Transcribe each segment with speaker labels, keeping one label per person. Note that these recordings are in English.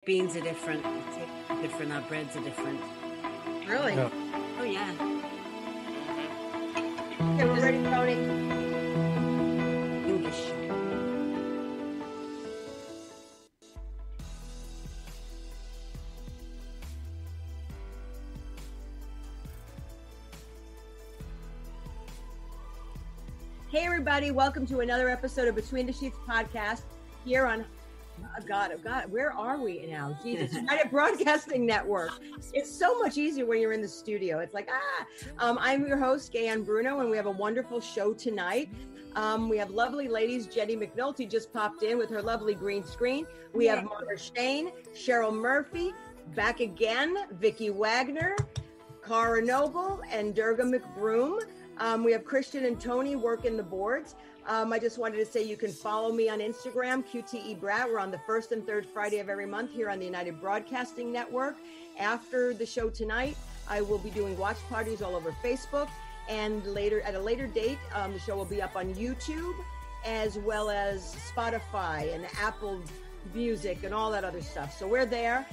Speaker 1: Beans are different. Different. Our breads are different.
Speaker 2: Really?
Speaker 3: Yeah.
Speaker 1: Oh yeah.
Speaker 2: Okay, we're ready, Tony.
Speaker 1: English.
Speaker 2: Hey, everybody. Welcome to another episode of Between the Sheets podcast here on, oh God, where are we now? Jesus, United Broadcasting Network. It's so much easier when you're in the studio. It's like, I'm your host, Gaye Ann Bruno, and we have a wonderful show tonight. We have lovely ladies. Jenny Mcnulty just popped in with her lovely green screen. We have Mara Shane, Cheryl Murphy, back again, Vicki Wagner, Cara Noble, and Durga McBroom. We have Christian and Tony working the boards. I just wanted to say you can follow me on Instagram, QTE Brat. We're on the first and third Friday of every month here on the United Broadcasting Network. After the show tonight, I will be doing watch parties all over Facebook. And later, at a later date, the show will be up on YouTube, as well as Spotify and Apple Music and all that other stuff. So we're there.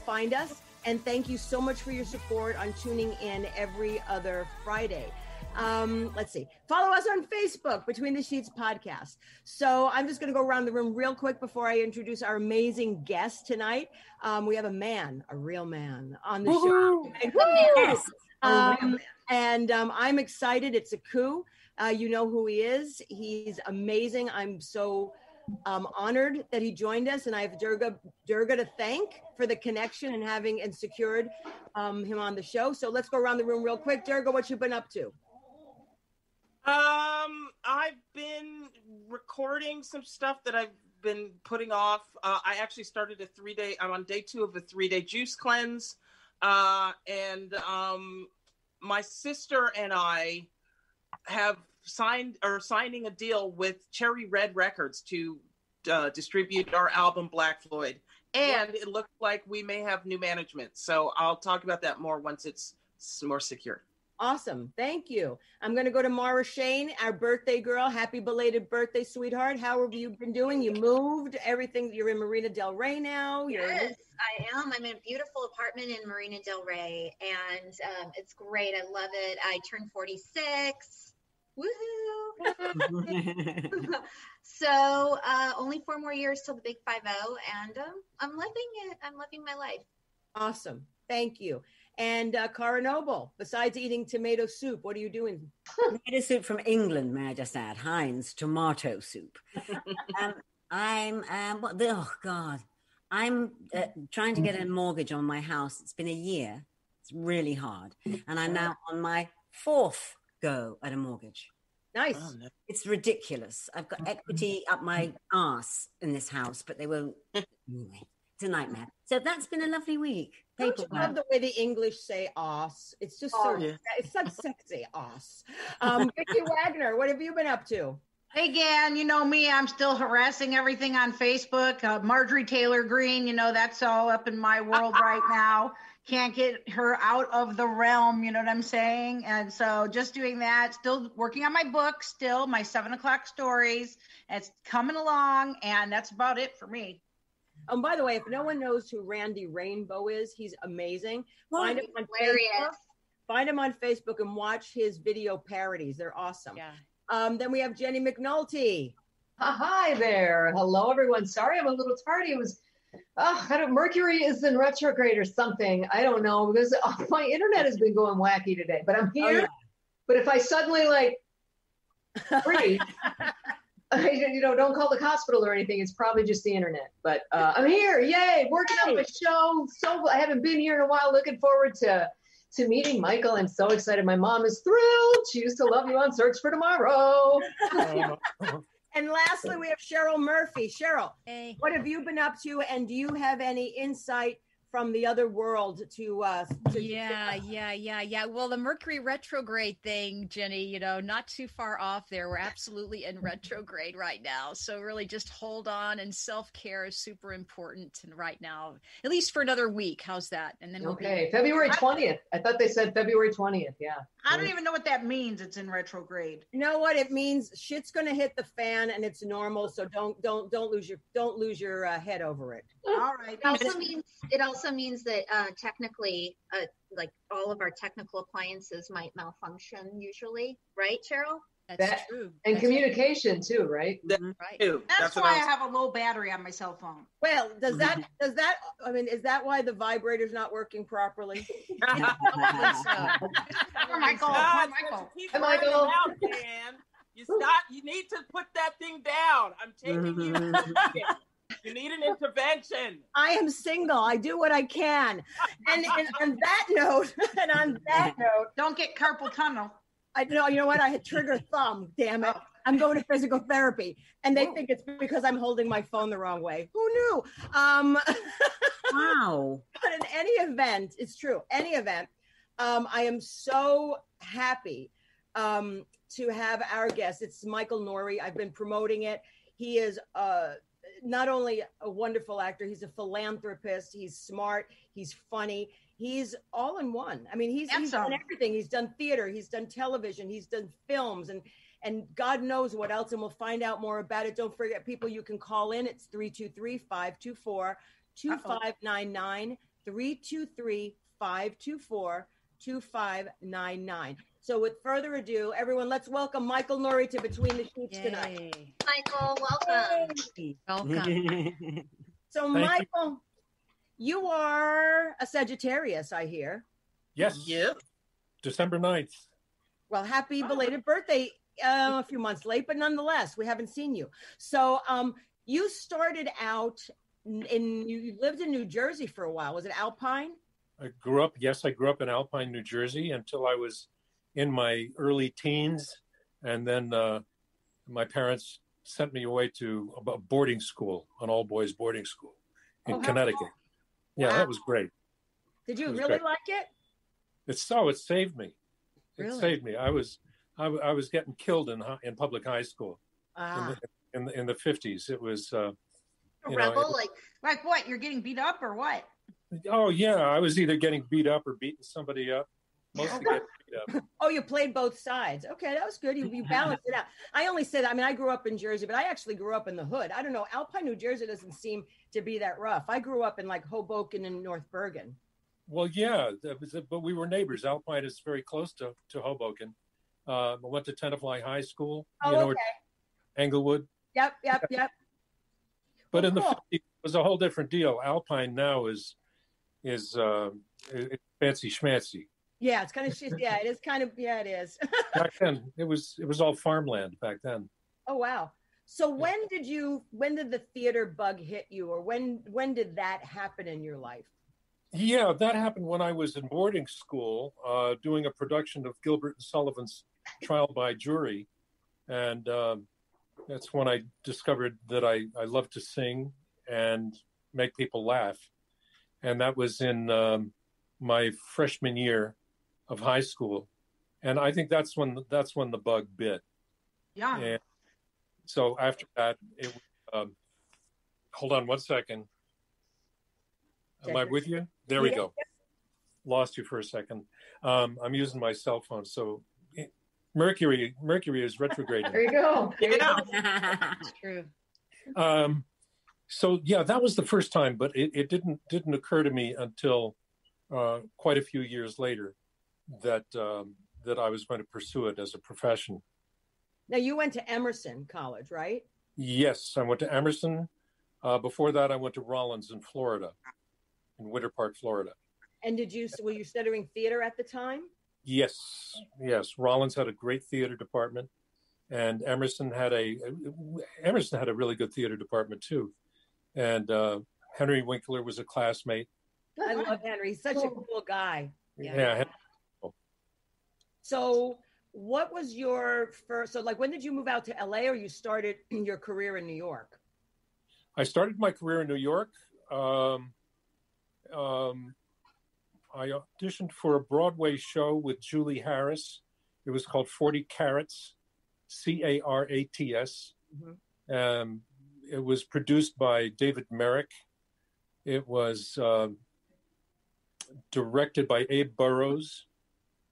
Speaker 2: Find us. And thank you so much for your support on tuning in every other Friday. Let's see. Follow us on Facebook, Between the Sheets podcast. So I'm just going to go around the room real quick before I introduce our amazing guest tonight. We have a real man on the show.
Speaker 1: Yes.
Speaker 2: I'm excited. It's a coup. You know who he is. He's amazing. I'm so honored that he joined us, and I have Durga to thank for the connection and having and secured him on the show. So let's go around the room real quick. Durga, what you been up to?
Speaker 4: I've been recording some stuff that I've been putting off. I actually started I'm on day 2 of a 3-day juice cleanse. And my sister and I have signing a deal with Cherry Red Records to distribute our album Black Floyd. And it looks like we may have new management. So I'll talk about that more once it's more secure.
Speaker 2: Awesome. Thank you. I'm going to go to Mara Shane, our birthday girl. Happy belated birthday, sweetheart. How have you been doing? You moved everything. You're in Marina Del Rey now.
Speaker 5: Yes, I am. I'm in a beautiful apartment in Marina Del Rey, and it's great. I love it. I turned 46. Woohoo! So only 4 more years till the big 5-0, and I'm loving it. I'm loving my life.
Speaker 2: Awesome. Thank you. And Cara Noble, besides eating tomato soup, what are you doing?
Speaker 1: Tomato soup from England, may I just add? Heinz tomato soup. I'm trying to get a mortgage on my house. It's been a year. It's really hard. And I'm now on my 4th go at a mortgage.
Speaker 2: Nice.
Speaker 4: Oh, no.
Speaker 1: It's ridiculous. I've got equity up my arse in this house, but they won't. Anyway, it's a nightmare. So that's been a lovely week.
Speaker 2: Don't you love the way the English say "os"? It's just it's so sexy, "os." Vicki Wagner, what have you been up to?
Speaker 6: Hey, Gan, you know me. I'm still harassing everything on Facebook. Marjorie Taylor Greene, you know, that's all up in my world right now. Can't get her out of the realm, you know what I'm saying? And so just doing that, still working on my book, still my 7 o'clock stories. It's coming along, and that's about it for me.
Speaker 2: By the way, if no one knows who Randy Rainbow is, he's amazing. Find him on Facebook and watch his video parodies. They're awesome.
Speaker 7: Yeah.
Speaker 2: Then we have Jenny Mcnulty.
Speaker 8: Hi there. Hello, everyone. Sorry, I'm a little tardy. It was, Mercury is in retrograde or something. I don't know, because my internet has been going wacky today, but I'm here. Oh, yeah. But if I suddenly freeze, don't call the hospital or anything. It's probably just the internet. But I'm here. Yay. Working on my show. So I haven't been here in a while. Looking forward to meeting Michael. I'm so excited. My mom is thrilled. She used to love you on Search for Tomorrow.
Speaker 2: And lastly, we have Cheryl Murphy. Cheryl,
Speaker 7: hey.
Speaker 2: What have you been up to? And do you have any insight from the other world to
Speaker 3: Yeah. Well, the Mercury retrograde thing, Jenny, you know, not too far off there. We're absolutely in retrograde right now. So really just hold on, and self-care is super important right now, at least for another week. How's that? And then
Speaker 8: February 20th. I thought they said February 20th. Yeah.
Speaker 6: I don't even know what that means. It's in retrograde.
Speaker 2: You know what it means? Shit's gonna hit the fan, and it's normal. So don't lose your head over it.
Speaker 6: All right.
Speaker 5: It also means that technically, like all of our technical appliances might malfunction usually, right, Cheryl?
Speaker 3: That's true.
Speaker 8: And communication too, right?
Speaker 3: Right.
Speaker 6: That's why I have a low battery on my cell phone.
Speaker 2: Well, is that I mean, is that why the vibrator's not working properly?
Speaker 6: Poor Michael.
Speaker 4: Keep running it out, Dan. You need to put that thing down. I'm taking you. You need an intervention.
Speaker 2: I am single. I do what I can. And on that note,
Speaker 6: don't get carpal tunnel.
Speaker 2: You know what? I had trigger thumb. Damn it! I'm going to physical therapy, and they think it's because I'm holding my phone the wrong way. Who knew?
Speaker 1: Wow.
Speaker 2: But in any event, it's true. Any event, I am so happy to have our guest. It's Michael Norrie. I've been promoting it. He is not only a wonderful actor, he's a philanthropist. He's smart. He's funny. He's all in one. I mean, he's done everything. He's done theater. He's done television. He's done films and God knows what else. And we'll find out more about it. Don't forget, people, you can call in. It's 323-524-2599, 323-524-2599. So with further ado, everyone, let's welcome Michael Norrie to Between the Sheets tonight.
Speaker 5: Michael, welcome.
Speaker 3: Welcome.
Speaker 2: So Michael, you are a Sagittarius, I hear.
Speaker 7: Yes.
Speaker 4: Yep.
Speaker 7: December 9th.
Speaker 2: Well, happy belated birthday. A few months late, but nonetheless, we haven't seen you. So you started out you lived in New Jersey for a while. Was it Alpine?
Speaker 7: I grew up in Alpine, New Jersey until I was in my early teens. And then my parents sent me away to a boarding school, an all-boys boarding school in Connecticut.
Speaker 2: Cool.
Speaker 7: Yeah,
Speaker 2: Wow.
Speaker 7: That was great.
Speaker 2: Did you really like it?
Speaker 7: It saved me. It saved me. I was getting killed in public high school in the 50s. It was
Speaker 5: a rebel,
Speaker 6: like what? You're getting beat up or what?
Speaker 7: Oh yeah, I was either getting beat up or beating somebody up. Mostly getting beat up.
Speaker 2: Oh, you played both sides. Okay, that was good. You balanced it out. I only say that. I mean, I grew up in Jersey, but I actually grew up in the hood. I don't know. Alpine, New Jersey doesn't seem to be that rough. I grew up in like Hoboken and North Bergen.
Speaker 7: Well, yeah, but we were neighbors. Alpine is very close to Hoboken. I went to Tenafly High School.
Speaker 2: Okay.
Speaker 7: Englewood.
Speaker 2: Yep.
Speaker 7: But in the 50s, it was a whole different deal. Alpine now is fancy schmancy.
Speaker 2: Yeah, it's kind of yeah, it is kind of it is.
Speaker 7: Back then, it was all farmland back then.
Speaker 2: Oh wow! So when did the theater bug hit you, or when did that happen in your life?
Speaker 7: Yeah, that happened when I was in boarding school, doing a production of Gilbert and Sullivan's Trial by Jury, and that's when I discovered that I love to sing and make people laugh, and that was in my freshman year of high school, and I think that's when the bug bit.
Speaker 6: Yeah.
Speaker 7: And so after that, it hold on one second. Am I with you? There we go. Lost you for a second. I'm using my cell phone, so Mercury is retrograding.
Speaker 8: There you go.
Speaker 3: It's true.
Speaker 7: So yeah, that was the first time, but it didn't occur to me until quite a few years later that I was going to pursue it as a profession.
Speaker 2: Now you went to Emerson College, right?
Speaker 7: Yes, I went to Emerson. Before that, I went to Rollins in Florida, in Winter Park, Florida.
Speaker 2: And were you studying theater at the time?
Speaker 7: Yes. Rollins had a great theater department, and Emerson had a really good theater department too. And Henry Winkler was a classmate.
Speaker 2: I love Henry. He's such a cool guy.
Speaker 7: Yeah.
Speaker 2: So what was your first, when did you move out to LA, or you started your career in New York?
Speaker 7: I started my career in New York. I auditioned for a Broadway show with Julie Harris. It was called 40 Carats, Carats.
Speaker 2: Mm-hmm.
Speaker 7: It was produced by David Merrick. It was directed by Abe Burrows,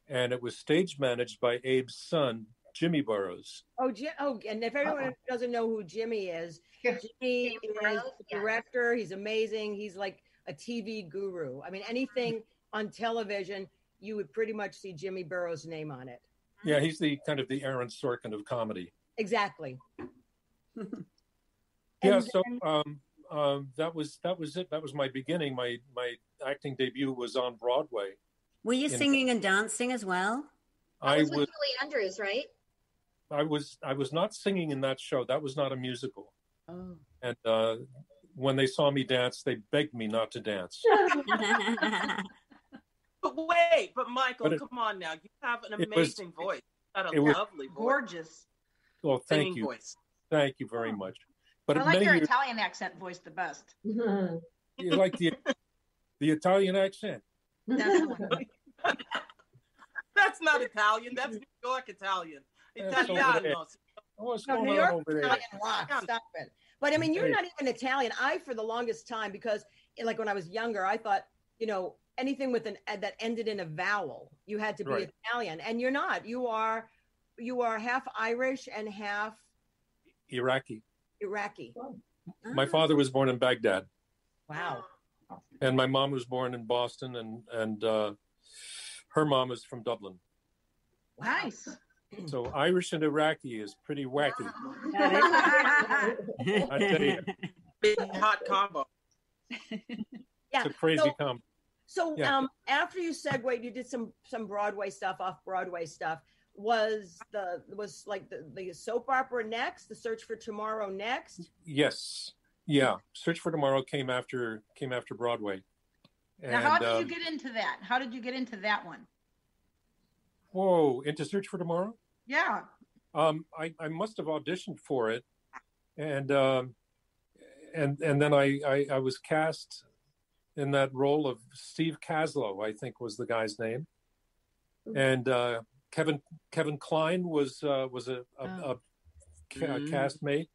Speaker 7: and it was stage managed by Abe's son, Jimmy Burrows.
Speaker 2: Oh, and if anyone doesn't know who Jimmy is, Jimmy is the director. He's amazing. He's like a TV guru. I mean, anything on television, you would pretty much see Jimmy Burrows' name on it.
Speaker 7: Yeah, he's the kind of the Aaron Sorkin of comedy.
Speaker 2: Exactly.
Speaker 7: Yeah, so that was it. That was my beginning. My acting debut was on Broadway.
Speaker 1: Were you singing and dancing as well?
Speaker 5: I was with Julie Andrews, right?
Speaker 7: I was not singing in that show. That was not a musical.
Speaker 2: Oh.
Speaker 7: And when they saw me dance, they begged me not to dance.
Speaker 4: But Michael, come on now. You have an amazing voice. You got a lovely voice.
Speaker 2: Gorgeous.
Speaker 7: Well, thank you.
Speaker 4: Voice.
Speaker 7: Thank you very much. But
Speaker 6: I like your Italian accent voice the best.
Speaker 7: You like the Italian accent?
Speaker 2: Definitely.
Speaker 4: That's not Italian. That's New York Italian. Italiano.
Speaker 7: What's
Speaker 2: New
Speaker 7: going
Speaker 2: York
Speaker 7: on over there?
Speaker 2: Italian rock. Stop it. But I mean, you're not even Italian. For the longest time, because like when I was younger, I thought, anything with that ended in a vowel, you had to be Italian, and you're not. You are half Irish and half
Speaker 7: Iraqi.
Speaker 2: My
Speaker 7: father was born in Baghdad.
Speaker 2: Wow.
Speaker 7: And my mom was born in Boston, and her mom is from Dublin.
Speaker 6: Nice.
Speaker 7: So Irish and Iraqi is pretty wacky.
Speaker 2: I
Speaker 7: tell you.
Speaker 4: Big hot combo.
Speaker 2: Yeah.
Speaker 7: It's a crazy combo.
Speaker 2: So after you segued, you did some Broadway stuff, off Broadway stuff. Was like the soap opera next? The Search for Tomorrow next?
Speaker 7: Yes. Yeah. Search for Tomorrow came after Broadway.
Speaker 6: Now, how did you get into that? How did you get into that one?
Speaker 7: Whoa, into Search for Tomorrow?
Speaker 6: Yeah.
Speaker 7: I must have auditioned for it, and then I was cast in that role of Steve Kaslow, I think was the guy's name, and Kevin Kline was a castmate.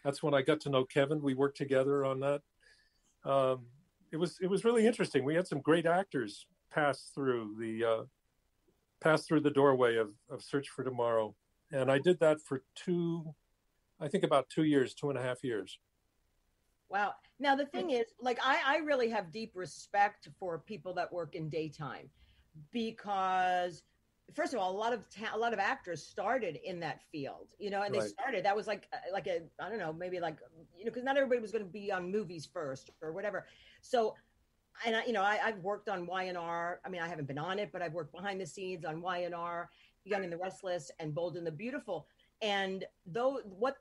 Speaker 7: That's when I got to know Kevin. We worked together on that. It was really interesting. We had some great actors pass through the doorway of Search for Tomorrow, and I did that for about 2 years, 2.5 years.
Speaker 2: Wow. Now the thing is, like, I really have deep respect for people that work in daytime, because first of all, a lot of actors started in that field, and they started, that was like a, I don't know, maybe like, because not everybody was going to be on movies first or whatever. So, and I've worked on Y&R. I mean, I haven't been on it, but I've worked behind the scenes on Y&R, Young and the Restless, and Bold and the Beautiful. And what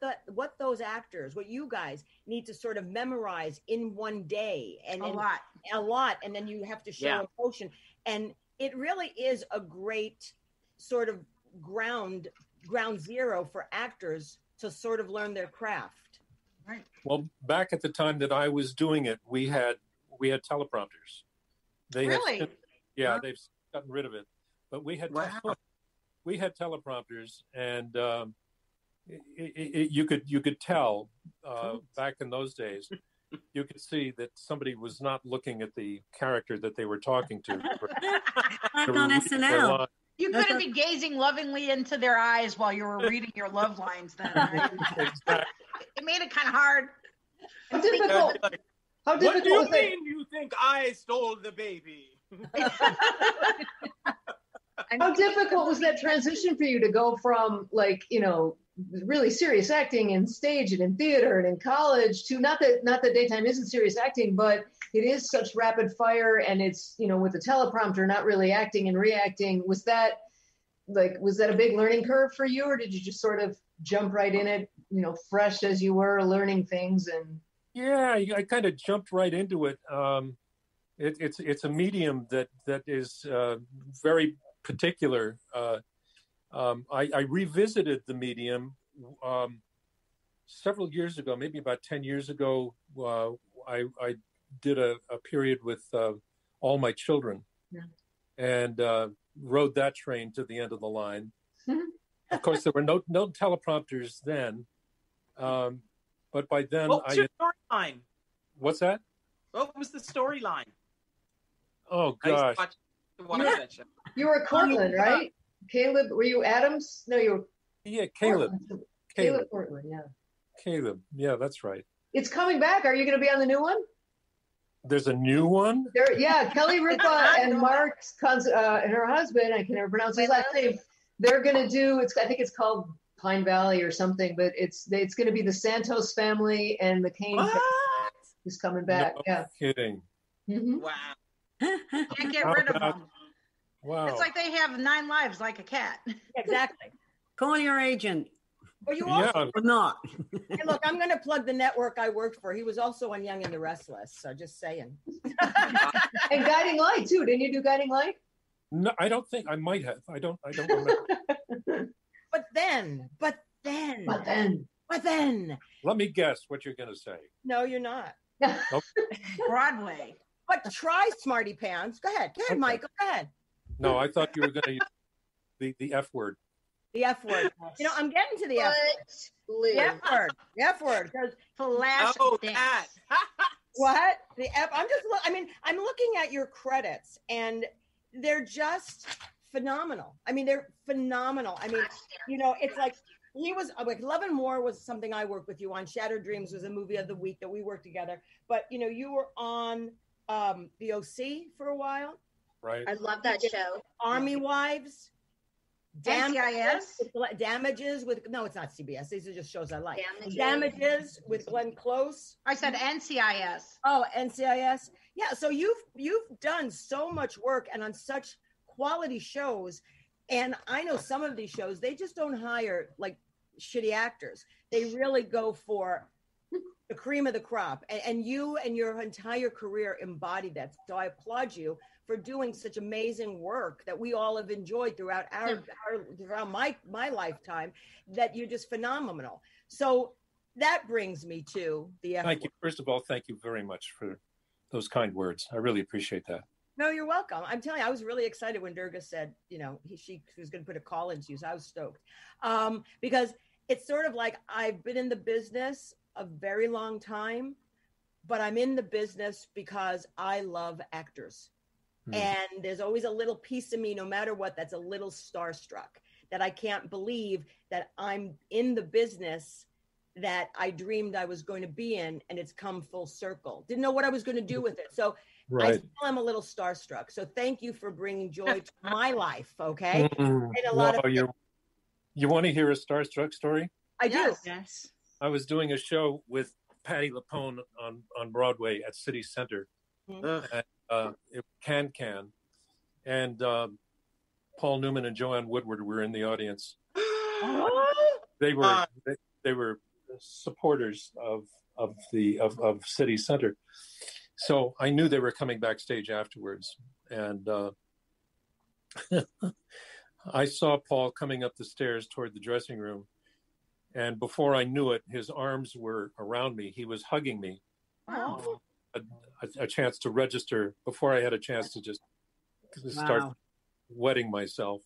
Speaker 2: you guys need to sort of memorize in one day, and a lot, and then you have to show emotion. And it really is a great sort of ground zero for actors to sort of learn their craft.
Speaker 6: Right.
Speaker 7: Well, back at the time that I was doing it, we had teleprompters.
Speaker 6: Really?
Speaker 7: They've gotten rid of it. But we had teleprompters, and you could tell back in those days. You could see that somebody was not looking at the character that they were talking to.
Speaker 1: Like on SNL.
Speaker 6: You couldn't be gazing lovingly into their eyes while you were reading your love lines then, right?
Speaker 7: Exactly.
Speaker 6: It made it kind of hard.
Speaker 8: How difficult
Speaker 4: what do you mean you think I stole the baby?
Speaker 8: How difficult was that transition for you to go from, like, really serious acting in stage and in theater and in college to not that daytime isn't serious acting, but it is such rapid fire, and it's, with the teleprompter, not really acting and reacting. Was that a big learning curve for you, or did you just sort of jump right in it, fresh as you were learning things? And
Speaker 7: yeah, I kind of jumped right into it. It's a medium that is very particular. I revisited the medium several years ago, maybe about 10 years ago. I did a period with all my children.
Speaker 8: Yeah.
Speaker 7: And rode that train to the end of the line. Of course, there were no teleprompters then. But by then,
Speaker 4: what was your storyline?
Speaker 7: What's that?
Speaker 4: What was the storyline?
Speaker 7: Oh, gosh.
Speaker 8: You were Cortland, right? Caleb, were you Adams? No, you were...
Speaker 7: Yeah, Caleb.
Speaker 8: Caleb Cortland, yeah.
Speaker 7: Caleb, yeah, that's right.
Speaker 8: It's coming back. Are you going to be on the new one?
Speaker 7: There's a new one?
Speaker 8: Yeah, Kelly Ripa and Mark and her husband, I can never pronounce his last name. They're going to do, I think it's called Pine Valley or something, but it's going to be the Santos family and the Kane family is coming back.
Speaker 7: No kidding.
Speaker 8: Mm-hmm.
Speaker 4: Wow.
Speaker 6: Can't get rid of them.
Speaker 7: Wow.
Speaker 6: It's like they have 9 lives like a cat.
Speaker 2: Exactly.
Speaker 1: Call your agent.
Speaker 2: Well, you also
Speaker 1: or not.
Speaker 2: Hey, look, I'm going to plug the network I worked for. He was also on Young and the Restless. So just saying.
Speaker 8: And Guiding Light too. Didn't you do Guiding Light?
Speaker 7: No, I don't think I might have. I don't remember.
Speaker 2: But then.
Speaker 7: Let me guess what you're going to say.
Speaker 2: No, you're not.
Speaker 6: Broadway.
Speaker 2: But try Smarty Pants. Go ahead.
Speaker 7: Okay.
Speaker 2: Michael. Go ahead.
Speaker 7: No, I thought you were going to use the F word.
Speaker 2: The F word. You know, I'm getting to the F word. The F word. The F word.
Speaker 6: Flash dance.
Speaker 2: What? The F. I'm looking at your credits and they're just phenomenal. I mean, they're phenomenal. I mean, you know, it's like Love and War was something I worked with you on. Shattered Dreams was a movie of the week that we worked together. But, you know, you were on the OC for a while.
Speaker 5: Right. I love that show.
Speaker 2: Army Wives.
Speaker 6: NCIS?
Speaker 2: Damages with, no, it's not CBS. These are just shows I like. Damages with Glenn Close.
Speaker 6: I said NCIS.
Speaker 2: Oh, NCIS. Yeah, so you've done so much work and on such quality shows. And I know some of these shows, they just don't hire like shitty actors. They really go for the cream of the crop. And you and your entire career embody that. So I applaud you for doing such amazing work that we all have enjoyed throughout throughout my lifetime, that you're just phenomenal. So that brings me to the F word.
Speaker 7: Thank you. First of all, thank you very much for those kind words. I really appreciate that.
Speaker 2: No, you're welcome. I'm telling you, I was really excited when Durga said, you know, she was going to put a call into you. So I was stoked because it's sort of like I've been in the business a very long time, but I'm in the business because I love actors. And there's always a little piece of me, no matter what, that's a little starstruck, that I can't believe that I'm in the business that I dreamed I was going to be in, and it's come full circle. Didn't know what I was going to do with it. So I still am a little starstruck. So thank you for bringing joy to my life, okay? And a lot of
Speaker 7: you want to hear a starstruck story?
Speaker 2: I do.
Speaker 3: Yes.
Speaker 7: I was doing a show with Patti LuPone on Broadway at City Center. Can and Paul Newman and Joanne Woodward were in the audience. They were supporters of City Center, so I knew they were coming backstage afterwards, and I saw Paul coming up the stairs toward the dressing room, and before I knew it, his arms were around me. He was hugging me.
Speaker 2: Wow.
Speaker 7: A chance to register before I had a chance to just start wetting myself.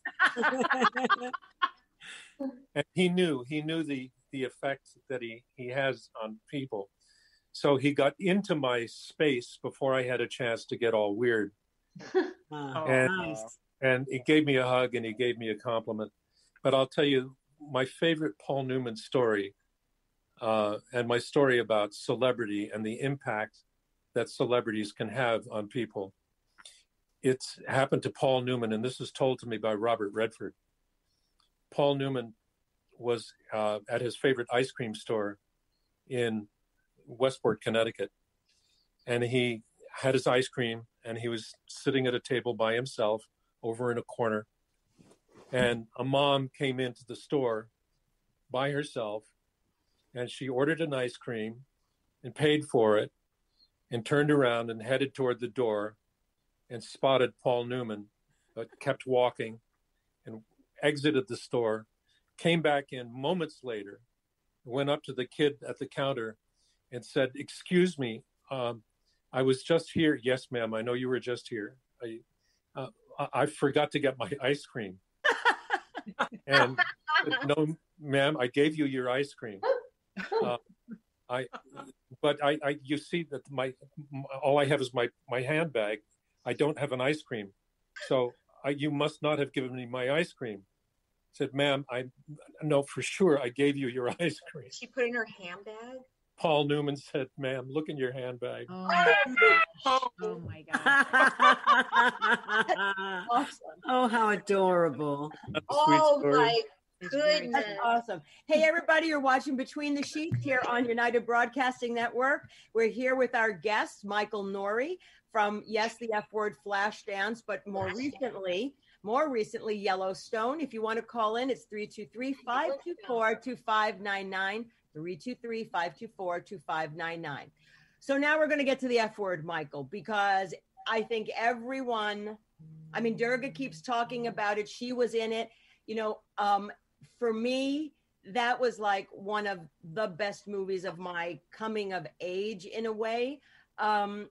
Speaker 7: And he knew the effect that he has on people. So he got into my space before I had a chance to get all weird. And he gave me a hug and he gave me a compliment. But I'll tell you my favorite Paul Newman story, and my story about celebrity and the impact that celebrities can have on people. It's happened to Paul Newman, and this was told to me by Robert Redford. Paul Newman was at his favorite ice cream store in Westport, Connecticut, and he had his ice cream, and he was sitting at a table by himself over in a corner, and a mom came into the store by herself, and she ordered an ice cream and paid for it, and turned around and headed toward the door and spotted Paul Newman, but kept walking and exited the store, came back in moments later, went up to the kid at the counter and said, "Excuse me, I was just here. Yes, ma'am. I know you were just here. I forgot to get my ice cream. And no, ma'am, I gave you your ice cream. You see that all I have is my handbag. I don't have an ice cream. So you must not have given me my ice cream. I said, ma'am, I know for sure I gave you your ice cream.
Speaker 5: She put in her handbag.
Speaker 7: Paul Newman said, ma'am, look in your handbag.
Speaker 3: Oh my gosh. Oh my gosh.
Speaker 2: Awesome.
Speaker 1: Oh, how adorable.
Speaker 7: That's a sweet
Speaker 5: Oh
Speaker 7: story.
Speaker 5: my
Speaker 3: It's very
Speaker 5: goodness.
Speaker 2: That's awesome. Hey, everybody, you're watching Between the Sheets here on United Broadcasting Network. We're here with our guest, Michael Norrie from, yes, the F Word Flashdance, but more recently, Yellowstone. If you want to call in, it's 323-524-2599, 323-524-2599. So now we're going to get to the F word, Michael, because I think Durga keeps talking about it. She was in it. For me, that was like one of the best movies of my coming of age in a way. And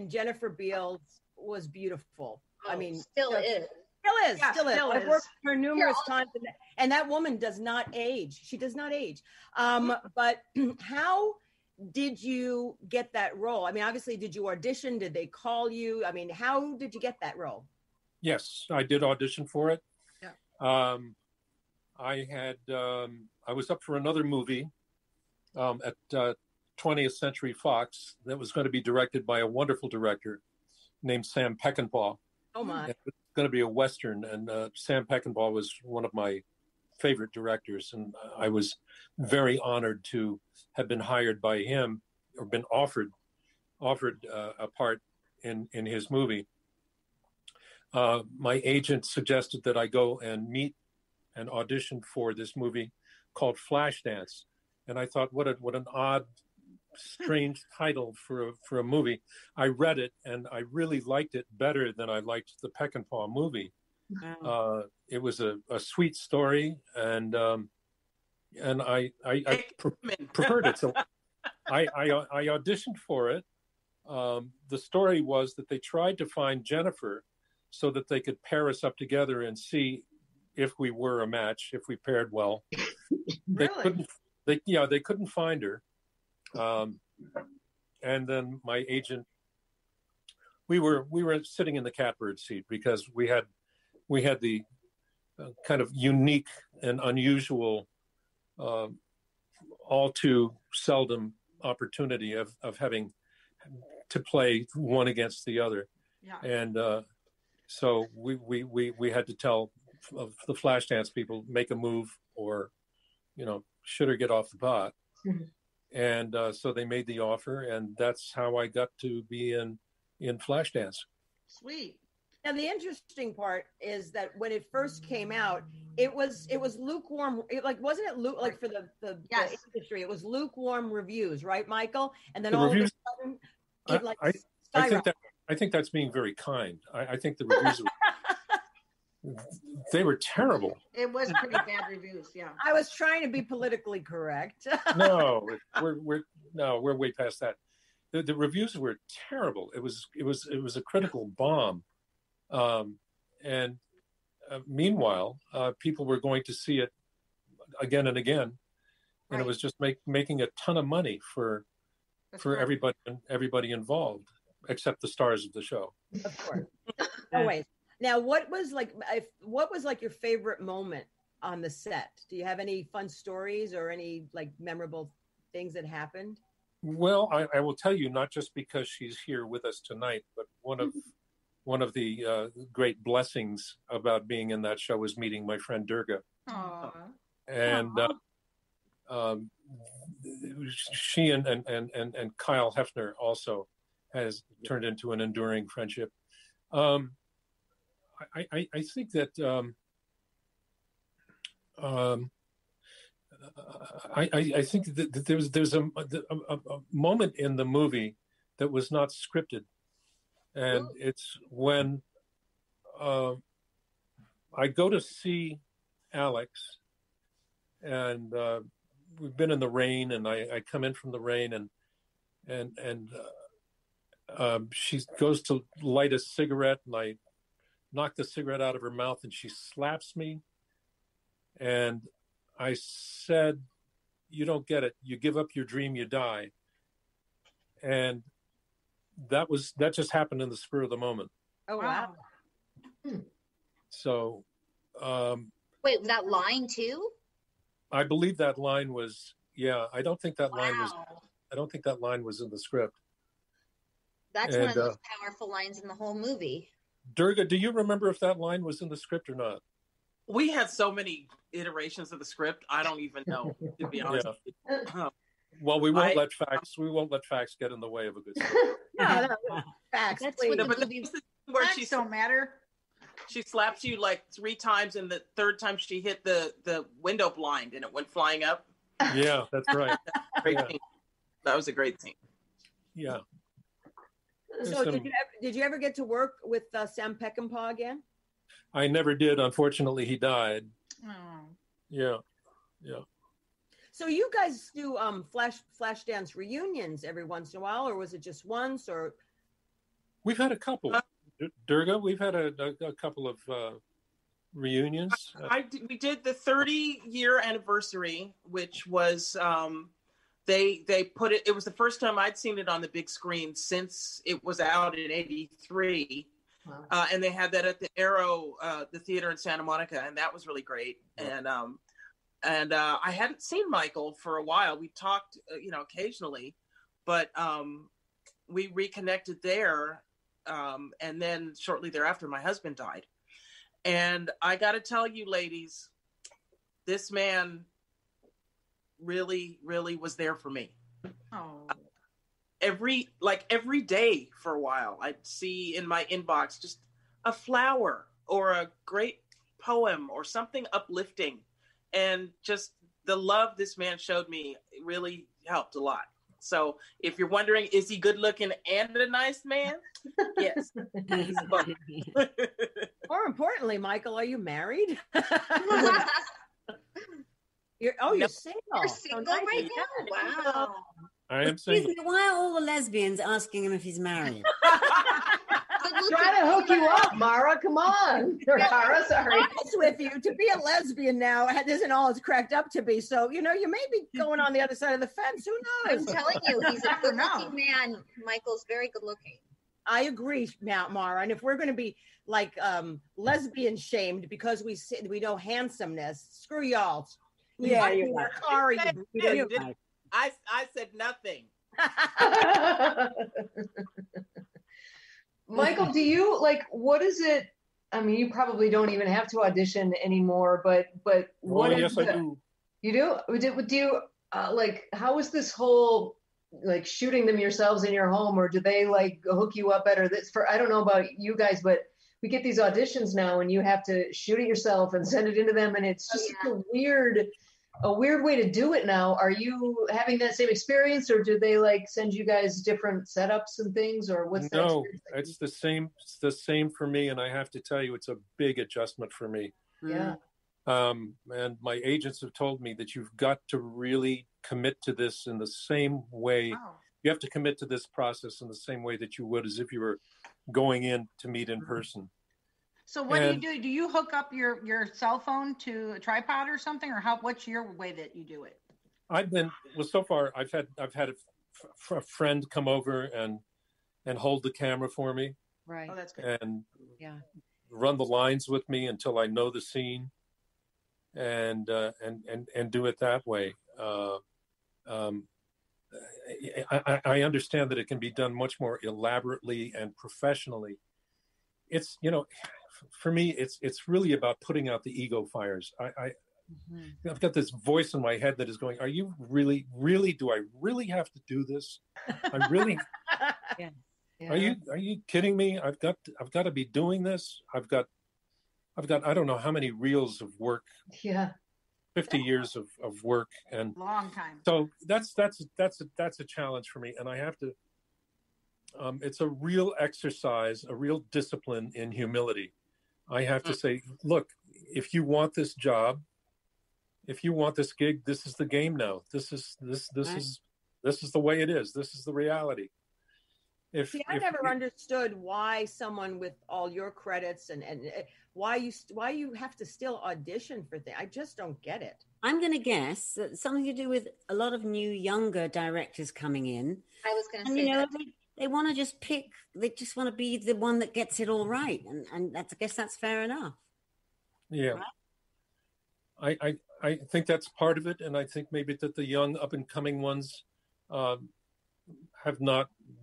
Speaker 2: Jennifer Beals was beautiful.
Speaker 5: Still is.
Speaker 2: Still is. I've worked with her numerous times, and that woman does not age. She does not age. But how did you get that role? Obviously, did you audition? Did they call you? How did you get that role?
Speaker 7: Yes, I did audition for it.
Speaker 2: Yeah.
Speaker 7: I was up for another movie at 20th Century Fox that was going to be directed by a wonderful director named Sam Peckinpah.
Speaker 2: Oh my!
Speaker 7: It was going to be a Western, and Sam Peckinpah was one of my favorite directors, and I was very honored to have been hired by him or been offered a part in his movie. My agent suggested that I go and meet and audition for this movie called Flashdance, and I thought, what an odd, strange title for a movie. I read it and I really liked it better than I liked the Peckinpah movie.
Speaker 2: Wow.
Speaker 7: It was a sweet story, and I preferred it. So I auditioned for it. The story was that they tried to find Jennifer so that they could pair us up together and see if we were a match, if we paired well.
Speaker 2: Really?
Speaker 7: They couldn't find her. And then my agent, we were sitting in the catbird seat because we had the kind of unique and unusual, all too seldom opportunity of having to play one against the other.
Speaker 2: Yeah.
Speaker 7: And so we had to tell the Flashdance people, make a move or, shoot or get off the pot. And so they made the offer, and that's how I got to be in Flashdance.
Speaker 2: Sweet. Now the interesting part is that when it first came out, it was lukewarm. Wasn't it for the industry? It was lukewarm reviews, right, Michael? And then all of a sudden,
Speaker 7: I think that's being very kind. I think the reviews they were terrible.
Speaker 6: It was pretty bad reviews. Yeah.
Speaker 2: I was trying to be politically correct.
Speaker 7: No, we're way past that. The reviews were terrible. It was a critical bomb. Meanwhile, people were going to see it again and again, and it was just making a ton of money for everybody involved, except the stars of the show.
Speaker 2: Of course, always. Now, what was your favorite moment on the set? Do you have any fun stories or any memorable things that happened?
Speaker 7: Well, I will tell you, not just because she's here with us tonight, but one of the great blessings about being in that show was meeting my friend Durga.
Speaker 6: Aww.
Speaker 7: And she and Kyle Hefner also has turned into an enduring friendship. I think that I think that there's a moment in the movie that was not scripted, and it's when I go to see Alex, and we've been in the rain, and I come in from the rain, and she goes to light a cigarette, and I knock the cigarette out of her mouth, and she slaps me. And I said, "You don't get it. You give up your dream, you die." And that just happened in the spur of the moment.
Speaker 2: Oh, wow.
Speaker 7: So,
Speaker 5: Wait, was that line too?
Speaker 7: I believe that line was, I don't think that
Speaker 5: Wow.
Speaker 7: line was in the script.
Speaker 5: That's one of those powerful lines in the whole movie.
Speaker 7: Durga, do you remember if that line was in the script or not?
Speaker 4: We had so many iterations of the script. I don't even know, to be honest.
Speaker 7: Yeah. Well, we won't let facts get in the way of a good story.
Speaker 2: No, facts.
Speaker 3: That's
Speaker 2: Please.
Speaker 3: what the
Speaker 4: But
Speaker 3: movie.
Speaker 4: where
Speaker 6: Facts don't matter.
Speaker 4: she slaps you like 3 times, and the third time she hit the window blind and it went flying up.
Speaker 7: Yeah, that's right.
Speaker 4: Great scene. That was a great scene.
Speaker 7: Yeah.
Speaker 2: So did you ever get to work with Sam Peckinpah again?
Speaker 7: I never did. Unfortunately, he died.
Speaker 3: Oh.
Speaker 7: Yeah.
Speaker 2: So you guys do flash dance reunions every once in a while, or was it just once? Or
Speaker 7: We've had a couple. Durga, we've had a couple of reunions.
Speaker 4: We did the 30-year anniversary, which was they put it. It was the first time I'd seen it on the big screen since it was out in '83.
Speaker 8: Wow.
Speaker 4: And they had that at the Arrow, the theater in Santa Monica, and that was really great.
Speaker 7: Yeah.
Speaker 4: And I hadn't seen Michael for a while. We talked, occasionally, but we reconnected there. And then shortly thereafter, my husband died. And I got to tell you, ladies, this man really, really was there for me.
Speaker 3: Oh.
Speaker 4: Every day for a while, I'd see in my inbox just a flower or a great poem or something uplifting. And just the love this man showed me really helped a lot. So if you're wondering, is he good looking and a nice man? Yes. He's both.
Speaker 2: more importantly, Michael, are you married? You're single.
Speaker 5: You're single right now? Wow.
Speaker 7: I am
Speaker 1: Excuse
Speaker 7: single.
Speaker 1: me, why are all the lesbians asking him if he's married?
Speaker 8: Trying to hook you up, Mara. Come on. Or Tara, sorry.
Speaker 2: Honest with you, to be a lesbian now isn't all it's cracked up to be. So, you may be going on the other side of the fence. Who
Speaker 5: I'm
Speaker 2: knows?
Speaker 5: telling you, he's a good looking man. Michael's very good looking.
Speaker 2: I agree, Mara. And if we're going to be like lesbian shamed because we know handsomeness, screw y'all.
Speaker 1: Yeah,
Speaker 2: you
Speaker 1: you're right.
Speaker 2: sorry.
Speaker 1: You're right.
Speaker 4: I said nothing.
Speaker 8: Michael, do you what is it? I mean, you probably don't even have to audition anymore, but what?
Speaker 7: Yes, I do.
Speaker 8: You do? Do you how is this whole shooting them yourselves in your home, or do they hook you up better? I don't know about you guys, but we get these auditions now, and you have to shoot it yourself and send it into them, and it's just such a weird way to do it now. Are you having that same experience, or do they send you guys different setups and things, or what's that?
Speaker 7: No, it's the same. It's the same for me, and I have to tell you, it's a big adjustment for me.
Speaker 8: Yeah.
Speaker 7: And my agents have told me that you've got to really commit to this in the same way.
Speaker 3: Oh.
Speaker 7: You have to commit to this process in the same way that you would as if you were going in to meet in person.
Speaker 6: So what do you do? Do you hook up your cell phone to a tripod or something, or what's your way that you do it?
Speaker 7: So far I've had a friend come over and hold the camera for me.
Speaker 3: Right.
Speaker 2: Oh, that's good.
Speaker 7: And
Speaker 3: Yeah.
Speaker 7: run the lines with me until I know the scene, and do it that way. I understand that it can be done much more elaborately and professionally. It's for me, it's really about putting out the ego fires. I've got this voice in my head that is going, "Are you really? Do I really have to do this? I really."
Speaker 3: Yeah.
Speaker 7: Are you kidding me? I've got to be doing this. I've got I don't know how many reels of work.
Speaker 8: Yeah.
Speaker 7: 50 years of work, and
Speaker 6: Long time.
Speaker 7: so that's a challenge for me, and I have to. It's a real exercise, a real discipline in humility. I have to say, look, if you want this job, if you want this gig, this is the game now. This is This is the way it is. This is the reality.
Speaker 2: See, I never understood why someone with all your credits and why you have to still audition for things. I just don't get it.
Speaker 1: I'm going to guess that something to do with a lot of new, younger directors coming in.
Speaker 5: I was going to
Speaker 1: And,
Speaker 5: say that.
Speaker 1: they want to just pick, they just want to be the one that gets it all right. And that's, I guess that's fair enough.
Speaker 7: Yeah. Right? I think that's part of it. And I think maybe that the young up and coming ones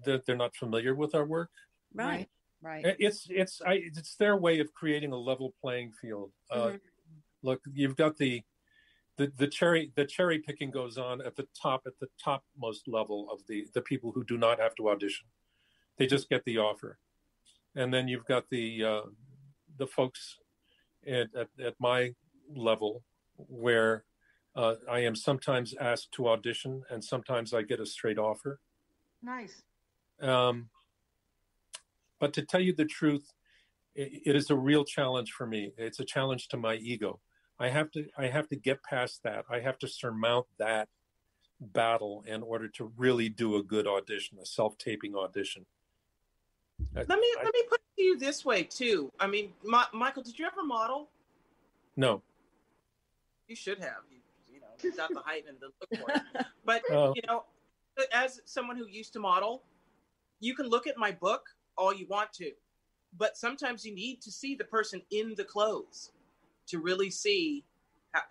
Speaker 7: they're not familiar with our work.
Speaker 3: Right.
Speaker 7: It's their way of creating a level playing field. Look, you've got the cherry picking goes on at the topmost level of the people who do not have to audition. They just get the offer. And then you've got the folks at my level where I am sometimes asked to audition and sometimes I get a straight offer.
Speaker 6: Nice.
Speaker 7: But to tell you the truth, it is a real challenge for me. It's a challenge to my ego. I have to get past that. I have to surmount that battle in order to really do a good audition, a self-taping audition.
Speaker 4: Let me put it to you this way too. I mean, Michael, did you ever model?
Speaker 7: No.
Speaker 4: You should have. You got the height and the look for it. But as someone who used to model, you can look at my book all you want to, but sometimes you need to see the person in the clothes to really see.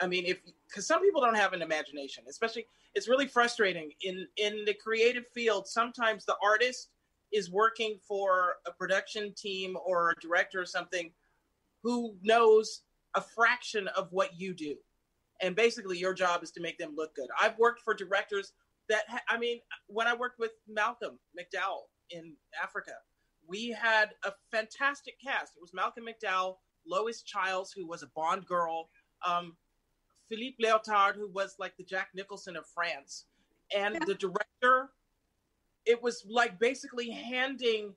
Speaker 4: I mean, because some people don't have an imagination, especially, it's really frustrating in the creative field. Sometimes the artist is working for a production team or a director or something who knows a fraction of what you do. And basically your job is to make them look good. I've worked for directors that, when I worked with Malcolm McDowell in Africa, we had a fantastic cast. It was Malcolm McDowell, Lois Childs, who was a Bond girl, Philippe Léotard, who was like the Jack Nicholson of France. And the director, it was like basically handing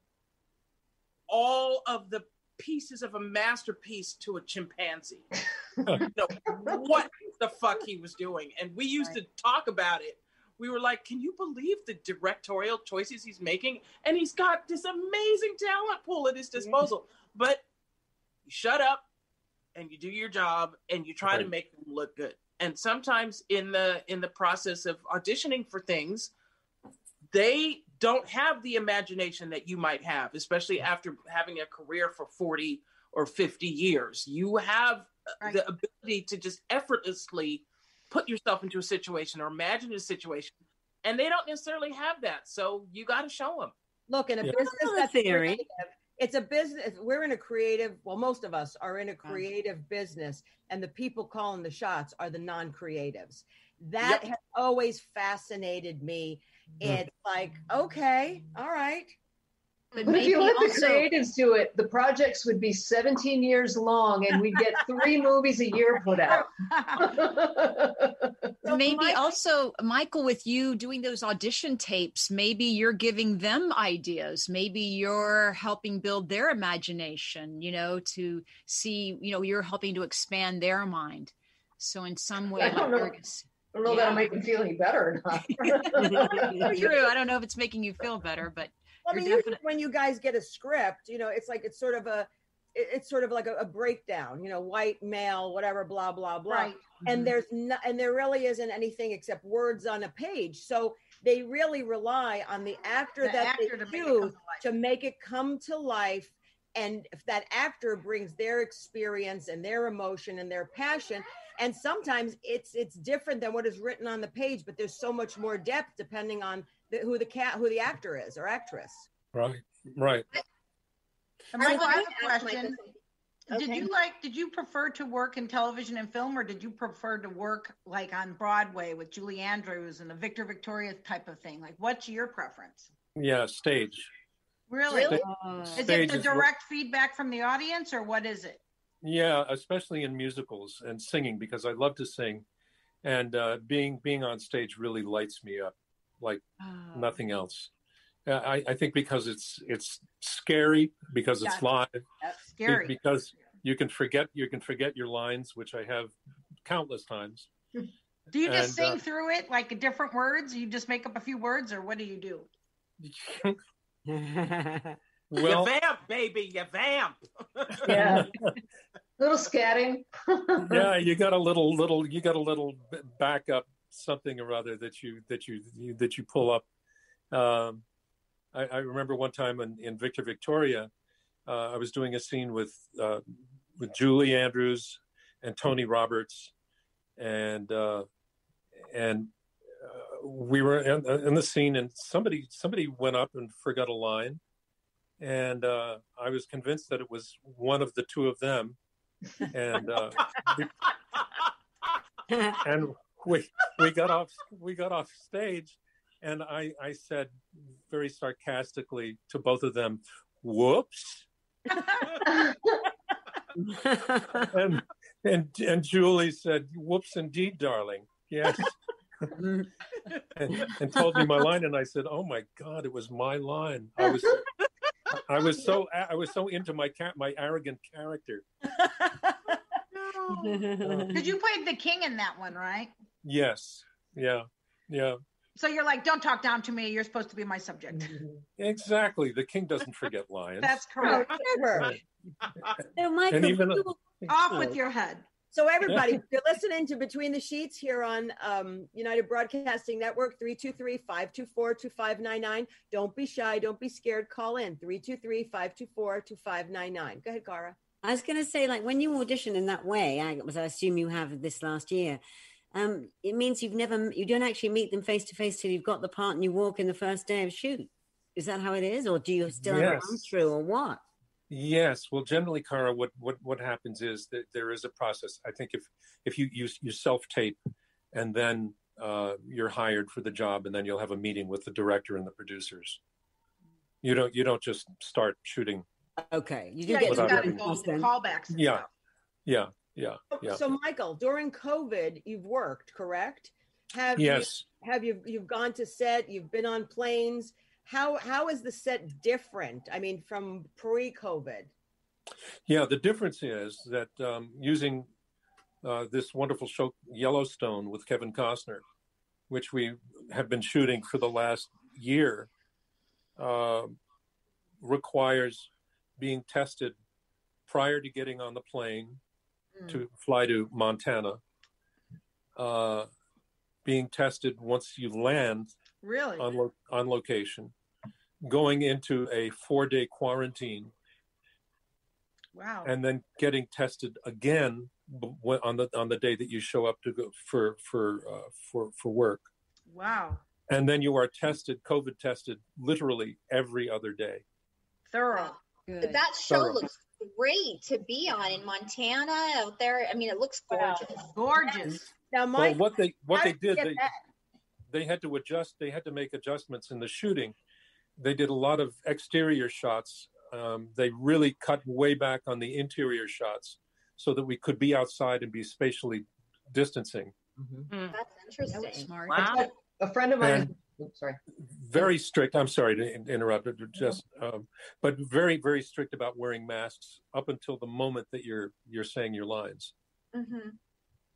Speaker 4: all of the pieces of a masterpiece to a chimpanzee. What the fuck he was doing. And we used to talk about it. We were like, can you believe the directorial choices he's making? And he's got this amazing talent pool at his disposal. But you shut up and you do your job and you try to make them look good. And sometimes in the process of auditioning for things, they don't have the imagination that you might have, especially after having a career for 40 or 50 years. You have the ability to just effortlessly put yourself into a situation or imagine a situation, and they don't necessarily have that. So you got to show them.
Speaker 2: Look, in a business that's creative, it's a business. We're in a creative, well, most of us are in a creative business, and the people calling the shots are the non-creatives. That has always fascinated me. It's like, okay, all right.
Speaker 8: But if you let the creatives do it, the projects would be 17 years long and we'd get 3 movies a year put out.
Speaker 3: Maybe also, Michael, with you doing those audition tapes, maybe you're giving them ideas. Maybe you're helping build their imagination, to see, you're helping to expand their mind. So in some way,
Speaker 8: I don't know that'll make them feel any better or not.
Speaker 3: True. I don't know if it's making you feel better, but
Speaker 2: usually when you guys get a script, it's sort of like a breakdown, white male, whatever, blah blah blah,
Speaker 6: right.
Speaker 2: And there really isn't anything except words on a page. So they really rely on the actor they choose to make it come to life. And if that actor brings their experience and their emotion and their passion, and sometimes it's different than what is written on the page, but there's so much more depth depending on who the actor is or actress.
Speaker 7: Right.
Speaker 6: Michael, I have a question. Okay. Did you prefer to work in television and film, or did you prefer to work like on Broadway with Julie Andrews and the Victor Victoria type of thing? Like, what's your preference?
Speaker 7: Yeah, stage.
Speaker 6: Really? Is it the direct feedback from the audience, or what is it?
Speaker 7: Yeah, especially in musicals and singing, because I love to sing, and being on stage really lights me up like nothing else. I think because it's scary, because it's live,
Speaker 6: scary.
Speaker 7: because you can forget your lines, which I have countless times,
Speaker 6: Do you just
Speaker 7: And,
Speaker 6: sing through it like different words? You just make up a few words, or what do you do?
Speaker 7: well,
Speaker 4: you vamp, baby, you vamp.
Speaker 8: Yeah. Little scatting.
Speaker 7: yeah, you got a little backup something or other that you pull up. I remember one time in Victor Victoria, I was doing a scene with Julie Andrews and Tony Roberts, and we were in the scene, and somebody went up and forgot a line, and I was convinced that it was one of the two of them, and and we got off stage, and I said very sarcastically to both of them, "Whoops." and Julie said, "Whoops, indeed, darling. Yes." and told me my line, and I said, "Oh my God, it was my line." I was so into my arrogant character.
Speaker 6: Because you played the king in that one, right?
Speaker 7: Yes. Yeah.
Speaker 6: So you're like, don't talk down to me. You're supposed to be my subject.
Speaker 7: Exactly. The king doesn't forget lines.
Speaker 6: That's correct.
Speaker 2: Never.
Speaker 1: So, Michael,
Speaker 7: And even
Speaker 6: Off with your head.
Speaker 2: So everybody, if you're listening to Between the Sheets here on United Broadcasting Network, 323-524-2599. Don't be shy. Don't be scared. Call in, 323-524-2599. Go ahead, Cara.
Speaker 1: I was going to say, like, when you audition in that way, I assume you have this last year, it means you don't actually meet them face to face till you've got the part and you walk in the first day of shoot. Is that how it is? Or do you still have a run through, or what?
Speaker 7: Yes. Well, generally, Cara, what happens is that there is a process. I think if you self-tape and then you're hired for the job, and then you'll have a meeting with the director and the producers. You don't just start shooting.
Speaker 1: Okay. You
Speaker 6: You
Speaker 1: get
Speaker 6: got to go callbacks. And
Speaker 7: Yeah.
Speaker 6: stuff.
Speaker 7: Yeah.
Speaker 2: So Michael, during COVID, you've worked, correct?
Speaker 7: Yes.
Speaker 2: You've gone to set, you've been on planes. How is the set different? I mean, from pre-COVID?
Speaker 7: Yeah, the difference is that using this wonderful show Yellowstone with Kevin Costner, which we have been shooting for the last year, requires being tested prior to getting on the plane to fly to Montana, being tested once you land
Speaker 6: Really?
Speaker 7: on location, going into a 4-day quarantine,
Speaker 6: Wow.
Speaker 7: and then getting tested again on the day that you show up to go for work.
Speaker 6: Wow.
Speaker 7: And then you are COVID tested literally every other day.
Speaker 6: Thorough.
Speaker 1: Good.
Speaker 5: That show
Speaker 7: Thorough.
Speaker 5: looks great to be on in Montana out there. I mean, it looks gorgeous.
Speaker 6: Gorgeous.
Speaker 2: Now, Mike,
Speaker 7: Well, what they did,
Speaker 2: get that?
Speaker 7: they had to adjust. They had to make adjustments in the shooting. They did a lot of exterior shots. They really cut way back on the interior shots so that we could be outside and be spatially distancing.
Speaker 5: That's interesting.
Speaker 3: That was smart.
Speaker 4: Wow.
Speaker 8: A friend of mine.
Speaker 7: And-
Speaker 8: Oops, sorry.
Speaker 7: Very strict. I'm sorry to interrupt. But very, very strict about wearing masks up until the moment that you're saying your lines.
Speaker 5: Mm-hmm.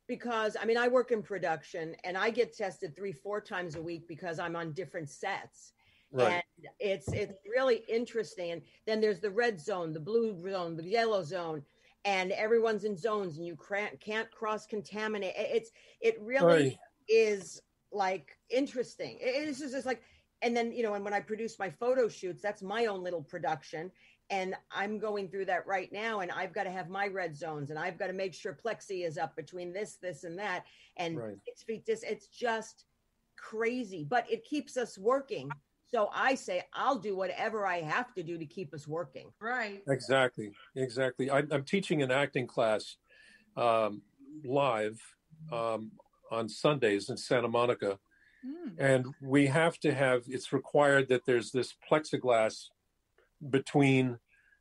Speaker 2: Because I mean, I work in production and I get tested 3-4 times a week because I'm on different sets.
Speaker 7: Right.
Speaker 2: And it's really interesting. And then there's the red zone, the blue zone, the yellow zone, and everyone's in zones and you can't cross contaminate. It really is like interesting. It's just like, and then, and when I produce my photo shoots, that's my own little production. And I'm going through that right now. And I've got to have my red zones and I've got to make sure plexi is up between this and that. And 6 feet, it's just crazy, but it keeps us working. So I say, I'll do whatever I have to do to keep us working.
Speaker 6: Right.
Speaker 7: Exactly. I'm teaching an acting class live on Sundays in Santa Monica. And we have to it's required that there's this plexiglass between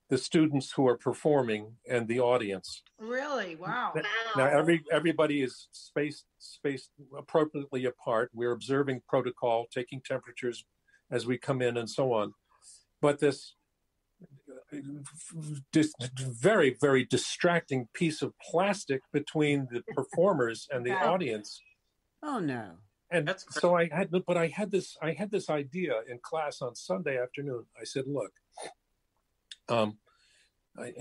Speaker 7: the students who are performing and the audience.
Speaker 6: Really? Wow.
Speaker 7: Now everybody is spaced appropriately apart. We're observing protocol, taking temperatures as we come in and so on. But this very, very distracting piece of plastic between the performers and the audience
Speaker 1: Oh no.
Speaker 7: And
Speaker 4: That's great.
Speaker 7: so I had this idea in class on Sunday afternoon. I said, look, I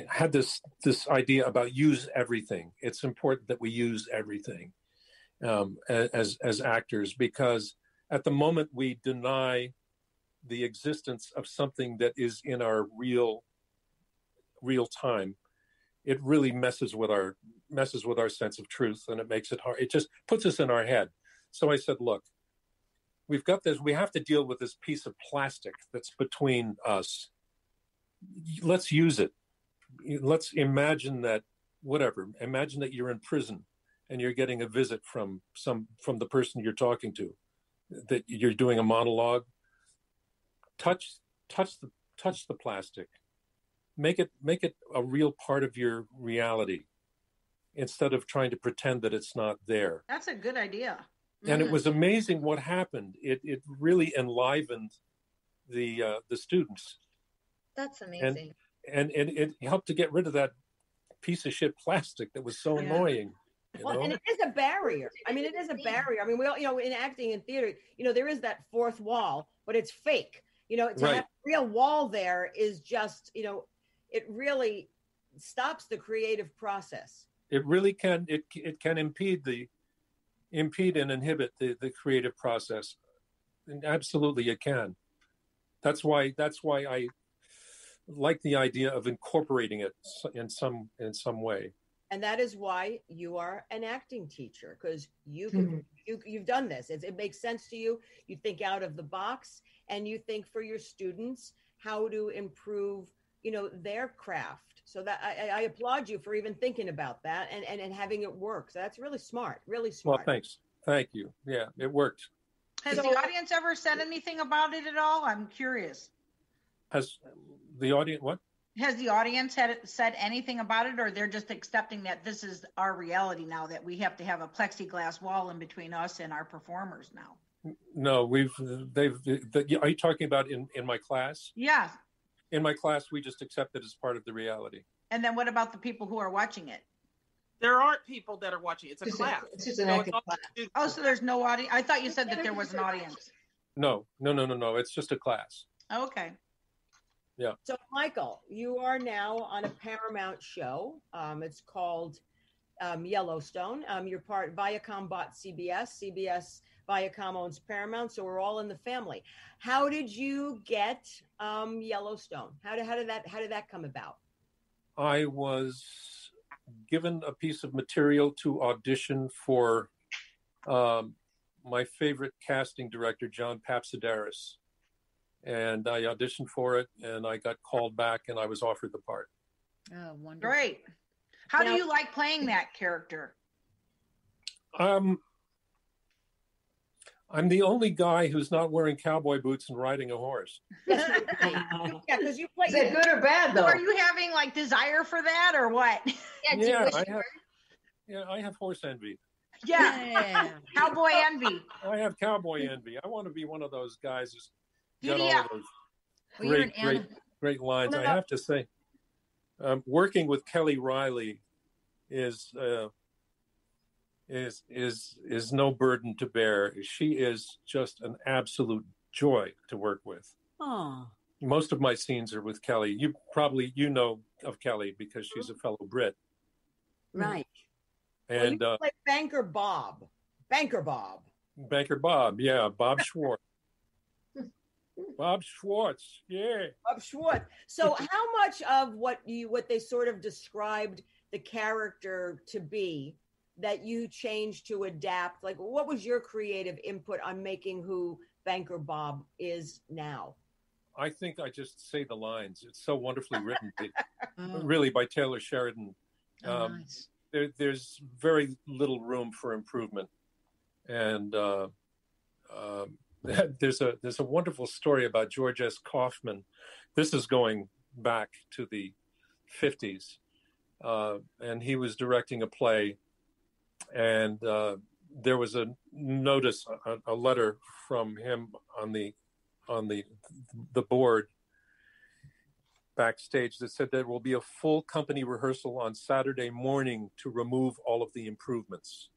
Speaker 7: had this idea about use everything. It's important that we use everything as actors, because at the moment we deny the existence of something that is in our real time, it really messes with our sense of truth, and it makes it hard. It just puts us in our head. So I said, look, we've got this. We have to deal with this piece of plastic that's between us. Let's use it. Let's imagine that you're in prison and you're getting a visit from the person you're talking to, that you're doing a monologue. Touch the plastic. Make it a real part of your reality, instead of trying to pretend that it's not there.
Speaker 6: That's a good idea.
Speaker 7: And it was amazing what happened. It really enlivened the students.
Speaker 5: That's amazing.
Speaker 7: And it helped to get rid of that piece of shit plastic that was so annoying.
Speaker 2: Well, and it is a barrier. I mean, it is a barrier. I mean, we all, in acting and theater, there is that fourth wall, but it's fake. To have a real wall there is just, it really stops the creative process.
Speaker 7: It really can. It can impede and inhibit the creative process. And absolutely, it can. That's why I like the idea of incorporating it in some way.
Speaker 2: And that is why you are an acting teacher, because you've done this. It makes sense to you. You think out of the box, and you think for your students how to improve, their craft. So that I applaud you for even thinking about that and having it work. So that's really smart, really smart.
Speaker 7: Well, thanks. Thank you. Yeah, it worked.
Speaker 6: Has the audience ever said anything about it at all? I'm curious.
Speaker 7: Has the audience what?
Speaker 6: Has the audience said anything about it, or they're just accepting that this is our reality now, that we have to have a plexiglass wall in between us and our performers now?
Speaker 7: No, are you talking about in my class?
Speaker 6: Yeah.
Speaker 7: In my class, we just accept it as part of the reality.
Speaker 6: And then what about the people who are watching it?
Speaker 4: There aren't people that are watching. It's a class.
Speaker 8: It's just an acting class.
Speaker 6: Oh, so there's no audience. I thought you said that there was an audience.
Speaker 7: No. It's just a class.
Speaker 6: Okay.
Speaker 7: Yeah.
Speaker 2: So, Michael, you are now on a Paramount show. It's called Yellowstone. You're part Viacom bought CBS. CBS Viacom owns Paramount, so we're all in the family. How did you get Yellowstone? How did that come about?
Speaker 7: I was given a piece of material to audition for my favorite casting director, John Papsidaris. And I auditioned for it, and I got called back, and I was offered the part.
Speaker 3: Oh, wonderful.
Speaker 6: Great. How do you like playing that character?
Speaker 7: I'm the only guy who's not wearing cowboy boots and riding a horse.
Speaker 2: Yeah, because you play.
Speaker 8: Is that good or bad, though?
Speaker 6: Are you having desire for that, or what?
Speaker 5: Yeah,
Speaker 7: I have horse envy.
Speaker 6: Yeah. Cowboy envy.
Speaker 7: I have cowboy envy. I want to be one of those guys who's got
Speaker 6: Giddy
Speaker 7: all
Speaker 6: up.
Speaker 7: of those great lines. I have to say, working with Kelly Riley is no burden to bear. She is just an absolute joy to work with.
Speaker 1: Oh.
Speaker 7: Most of my scenes are with Kelly. You know of Kelly because she's a fellow Brit.
Speaker 1: Right.
Speaker 7: And
Speaker 2: you play Banker Bob. Banker Bob,
Speaker 7: yeah, Bob Schwartz. Bob Schwartz, yeah.
Speaker 2: Bob Schwartz. So how much of what they sort of described the character to be that you changed to adapt? Like, what was your creative input on making who Banker Bob is now?
Speaker 7: I think I just say the lines. It's so wonderfully written, really, by Taylor Sheridan.
Speaker 3: Nice.
Speaker 7: There's very little room for improvement, and there's a wonderful story about George S. Kaufman. This is going back to the 50s, and he was directing a play, and there was a notice, a letter from him on the board backstage that said there will be a full company rehearsal on Saturday morning to remove all of the improvements.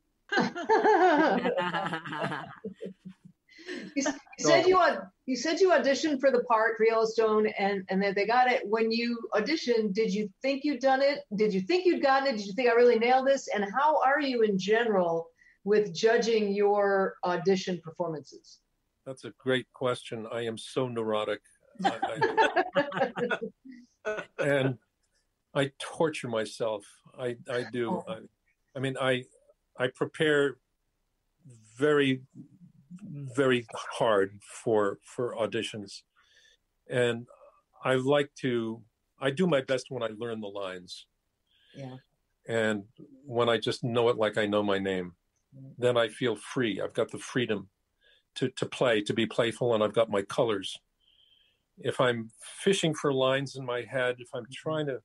Speaker 8: You said you auditioned for the part for Yellowstone, and then they got it. When you auditioned, did you think you'd done it? Did you think you'd gotten it? Did you think I really nailed this? And how are you in general with judging your audition performances?
Speaker 7: That's a great question. I am so neurotic. And I torture myself. I do. I prepare very, very hard for auditions. And I do my best when I learn the lines.
Speaker 8: Yeah.
Speaker 7: And when I just know it like I know my name, then I feel free. I've got the freedom to play, to be playful, and I've got my colors. If I'm fishing for lines in my head, if I'm trying to,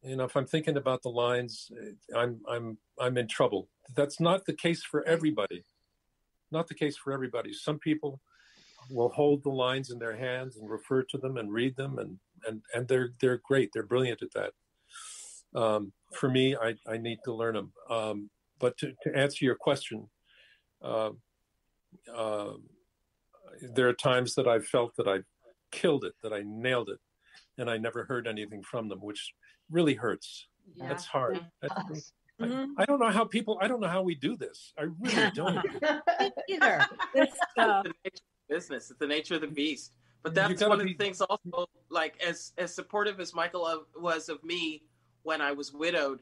Speaker 7: if I'm thinking about the lines, I'm in trouble. That's not the case for everybody. Not the case for everybody. Some people will hold the lines in their hands and refer to them and read them, and they're great. They're brilliant at that. For me, I need to learn them. But to answer your question, there are times that I've felt that I killed it, that I nailed it, and I never heard anything from them, which really hurts.
Speaker 3: Yeah.
Speaker 7: That's hard. I don't know how we do this. I really don't.
Speaker 2: Either. It's
Speaker 4: It's the nature of business. It's the nature of the beast. But that's one of the things also, like as supportive as Michael was of me when I was widowed,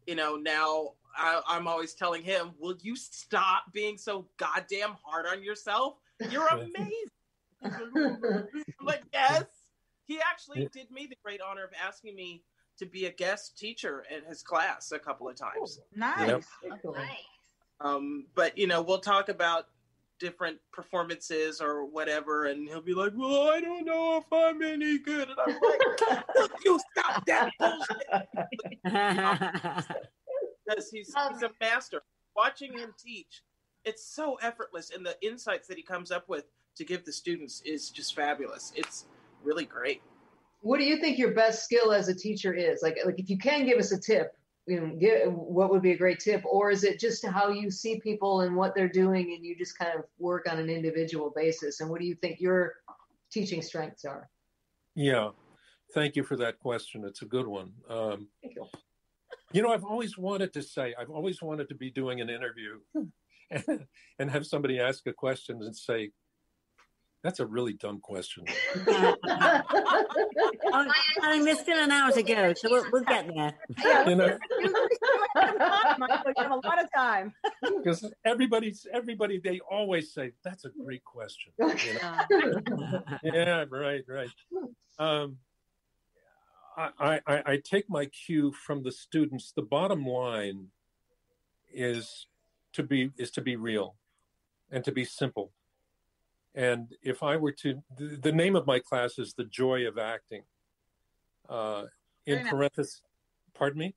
Speaker 4: now I'm always telling him, will you stop being so goddamn hard on yourself? You're amazing. I'm like, yes. He actually did me the great honor of asking me to be a guest teacher in his class a couple of times.
Speaker 6: Nice.
Speaker 7: Yep.
Speaker 5: Nice.
Speaker 4: But we'll talk about different performances or whatever, and he'll be like, well, I don't know if I'm any good. And I'm like, look, you stop that bullshit. Because he's a master. Watching him teach, it's so effortless, and the insights that he comes up with to give the students is just fabulous. It's really great.
Speaker 8: What do you think your best skill as a teacher is? Like if you can give us a tip, what would be a great tip? Or is it just how you see people and what they're doing, and you just kind of work on an individual basis? And what do you think your teaching strengths are?
Speaker 7: Yeah, thank you for that question. It's a good one.
Speaker 8: Thank you.
Speaker 7: I've always wanted to be doing an interview and have somebody ask a question and say, that's a really dumb question.
Speaker 1: There's still an hour to go, so we'll get there.
Speaker 2: You have a lot of time.
Speaker 7: Because everybody, they always say, that's a great question. Yeah, right. I take my cue from the students. The bottom line is to be real and to be simple. And if I were to, the name of my class is The Joy of Acting. In parentheses, pardon me?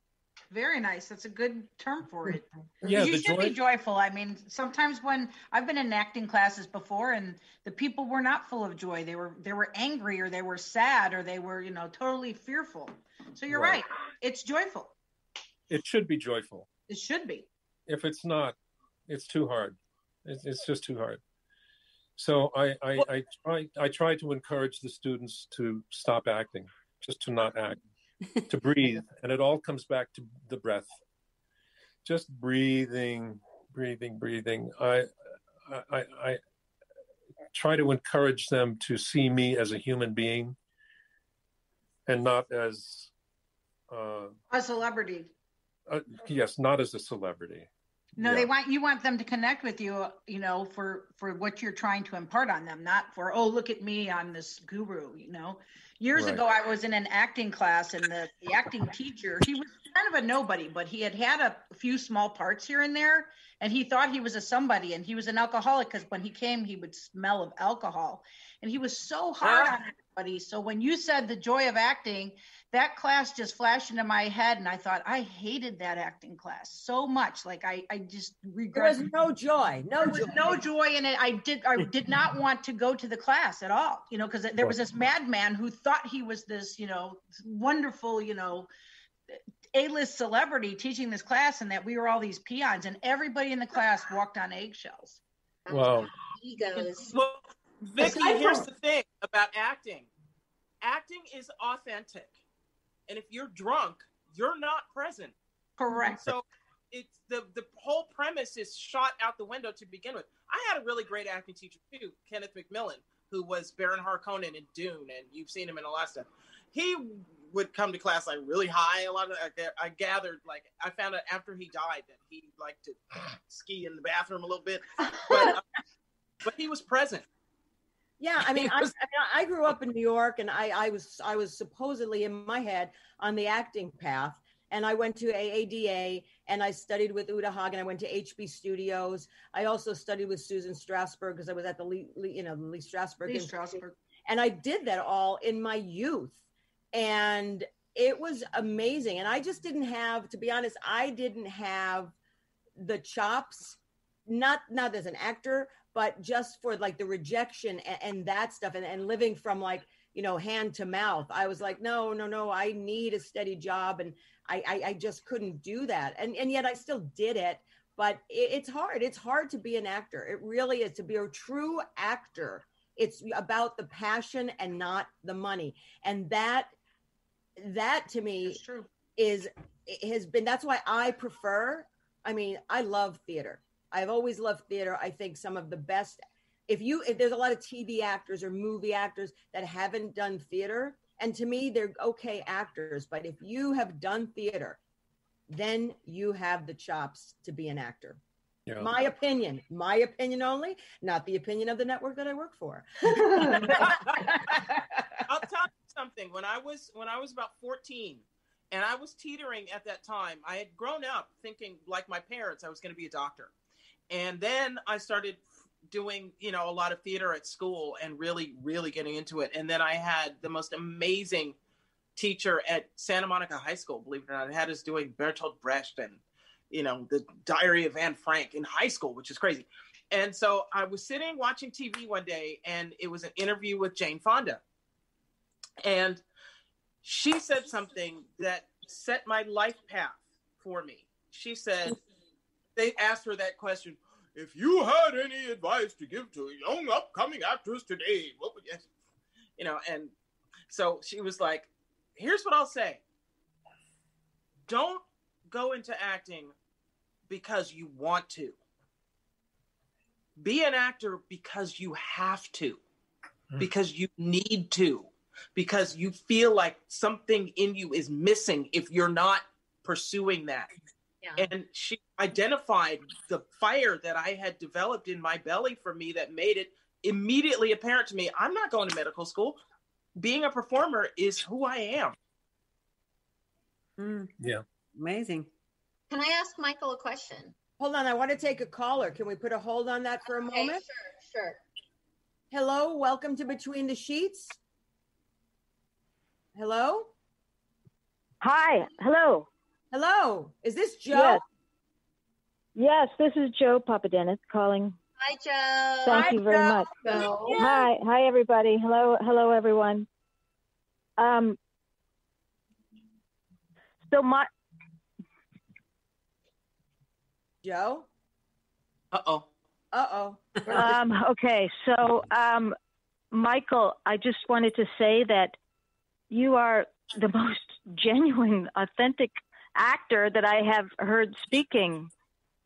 Speaker 6: Very nice. That's a good term for it.
Speaker 7: Yeah,
Speaker 6: you should be joyful. I mean, sometimes when I've been in acting classes before, and the people were not full of joy. They were angry, or they were sad, or they were, totally fearful. So you're right. It's joyful.
Speaker 7: It should be joyful.
Speaker 6: It should be.
Speaker 7: If it's not, it's too hard. It's just too hard. So I try to encourage the students to stop acting, just to not act, to breathe, and it all comes back to the breath. Just breathing. I try to encourage them to see me as a human being, and not as
Speaker 6: a celebrity.
Speaker 7: Yes, not as a celebrity.
Speaker 6: No, yeah. You want them to connect with you, for what you're trying to impart on them, not for, oh, look at me, I'm this guru, Years ago, I was in an acting class, and the acting teacher, he was kind of a nobody, but he had a few small parts here and there, and he thought he was a somebody, and he was an alcoholic, because when he came, he would smell of alcohol, and he was so hard on everybody. So when you said the joy of acting, that class just flashed into my head, and I thought, I hated that acting class so much. Like I just regret.
Speaker 2: There was no joy,
Speaker 6: no joy in it. I did not want to go to the class at all, because there was this madman who thought he was this, wonderful, A-list celebrity teaching this class, and that we were all these peons, and everybody in the class walked on eggshells.
Speaker 7: Wow.
Speaker 5: Egos.
Speaker 4: Well, Vicky, here's the thing about acting. Acting is authentic. And if you're drunk, you're not present.
Speaker 6: Correct.
Speaker 4: So it's the whole premise is shot out the window to begin with. I had a really great acting teacher too, Kenneth McMillan, who was Baron Harkonnen in Dune, and you've seen him in a lot of stuff. He would come to class like really high. A lot of I gathered, like, I found out after he died that he liked to ski in the bathroom a little bit, but he was present.
Speaker 2: Yeah, I mean, I grew up in New York, and I was supposedly in my head on the acting path, and I went to AADA, and I studied with Uta Hagen. I went to HB Studios. I also studied with Susan Strasberg because I was at the Lee Strasberg, and I did that all in my youth, and it was amazing. And I just didn't have, to be honest, I didn't have the chops, not as an actor, but just for like the rejection and that stuff, and living from like, hand to mouth. I was like, no, I need a steady job. And I just couldn't do that. And yet I still did it, but it's hard. It's hard to be an actor. It really is. To be a true actor, it's about the passion and not the money. And that to me has been, that's why I prefer, I love theater. I've always loved theater. I think some of the best, if there's a lot of TV actors or movie actors that haven't done theater, and to me, they're okay actors, but if you have done theater, then you have the chops to be an actor. Yeah. My opinion only, not the opinion of the network that I work for.
Speaker 4: I'll tell you something. When I was about 14, and I was teetering at that time, I had grown up thinking, like my parents, I was going to be a doctor. And then I started doing, a lot of theater at school and really, really getting into it. And then I had the most amazing teacher at Santa Monica High School, believe it or not. It had us doing Bertolt Brecht and, the Diary of Anne Frank in high school, which is crazy. And so I was sitting watching TV one day, and it was an interview with Jane Fonda. And she said something that set my life path for me. She said, they asked her that question, if you had any advice to give to a young upcoming actress today, what would you, and so she was like, here's what I'll say. Don't go into acting because you want to. Be an actor because you have to, because you need to, because you feel like something in you is missing if you're not pursuing that. Yeah. And she identified the fire that I had developed in my belly for me that made it immediately apparent to me. I'm not going to medical school. Being a performer is who I am.
Speaker 7: Yeah.
Speaker 1: Amazing.
Speaker 5: Can I ask Michael a question?
Speaker 2: Hold on. I want to take a caller. Can we put a hold on that for a moment?
Speaker 5: Sure.
Speaker 2: Hello. Welcome to Between the Sheets. Hello.
Speaker 9: Hi. Hello.
Speaker 2: Hello. Is this Joe?
Speaker 9: Yes, this is Joe Papadenis calling.
Speaker 5: Hi, Joe.
Speaker 9: Thank you very much.
Speaker 5: Joe.
Speaker 9: Hi, everybody. Hello, everyone. So my
Speaker 2: Joe.
Speaker 9: Okay, so Michael, I just wanted to say that you are the most genuine, authentic actor that I have heard speaking.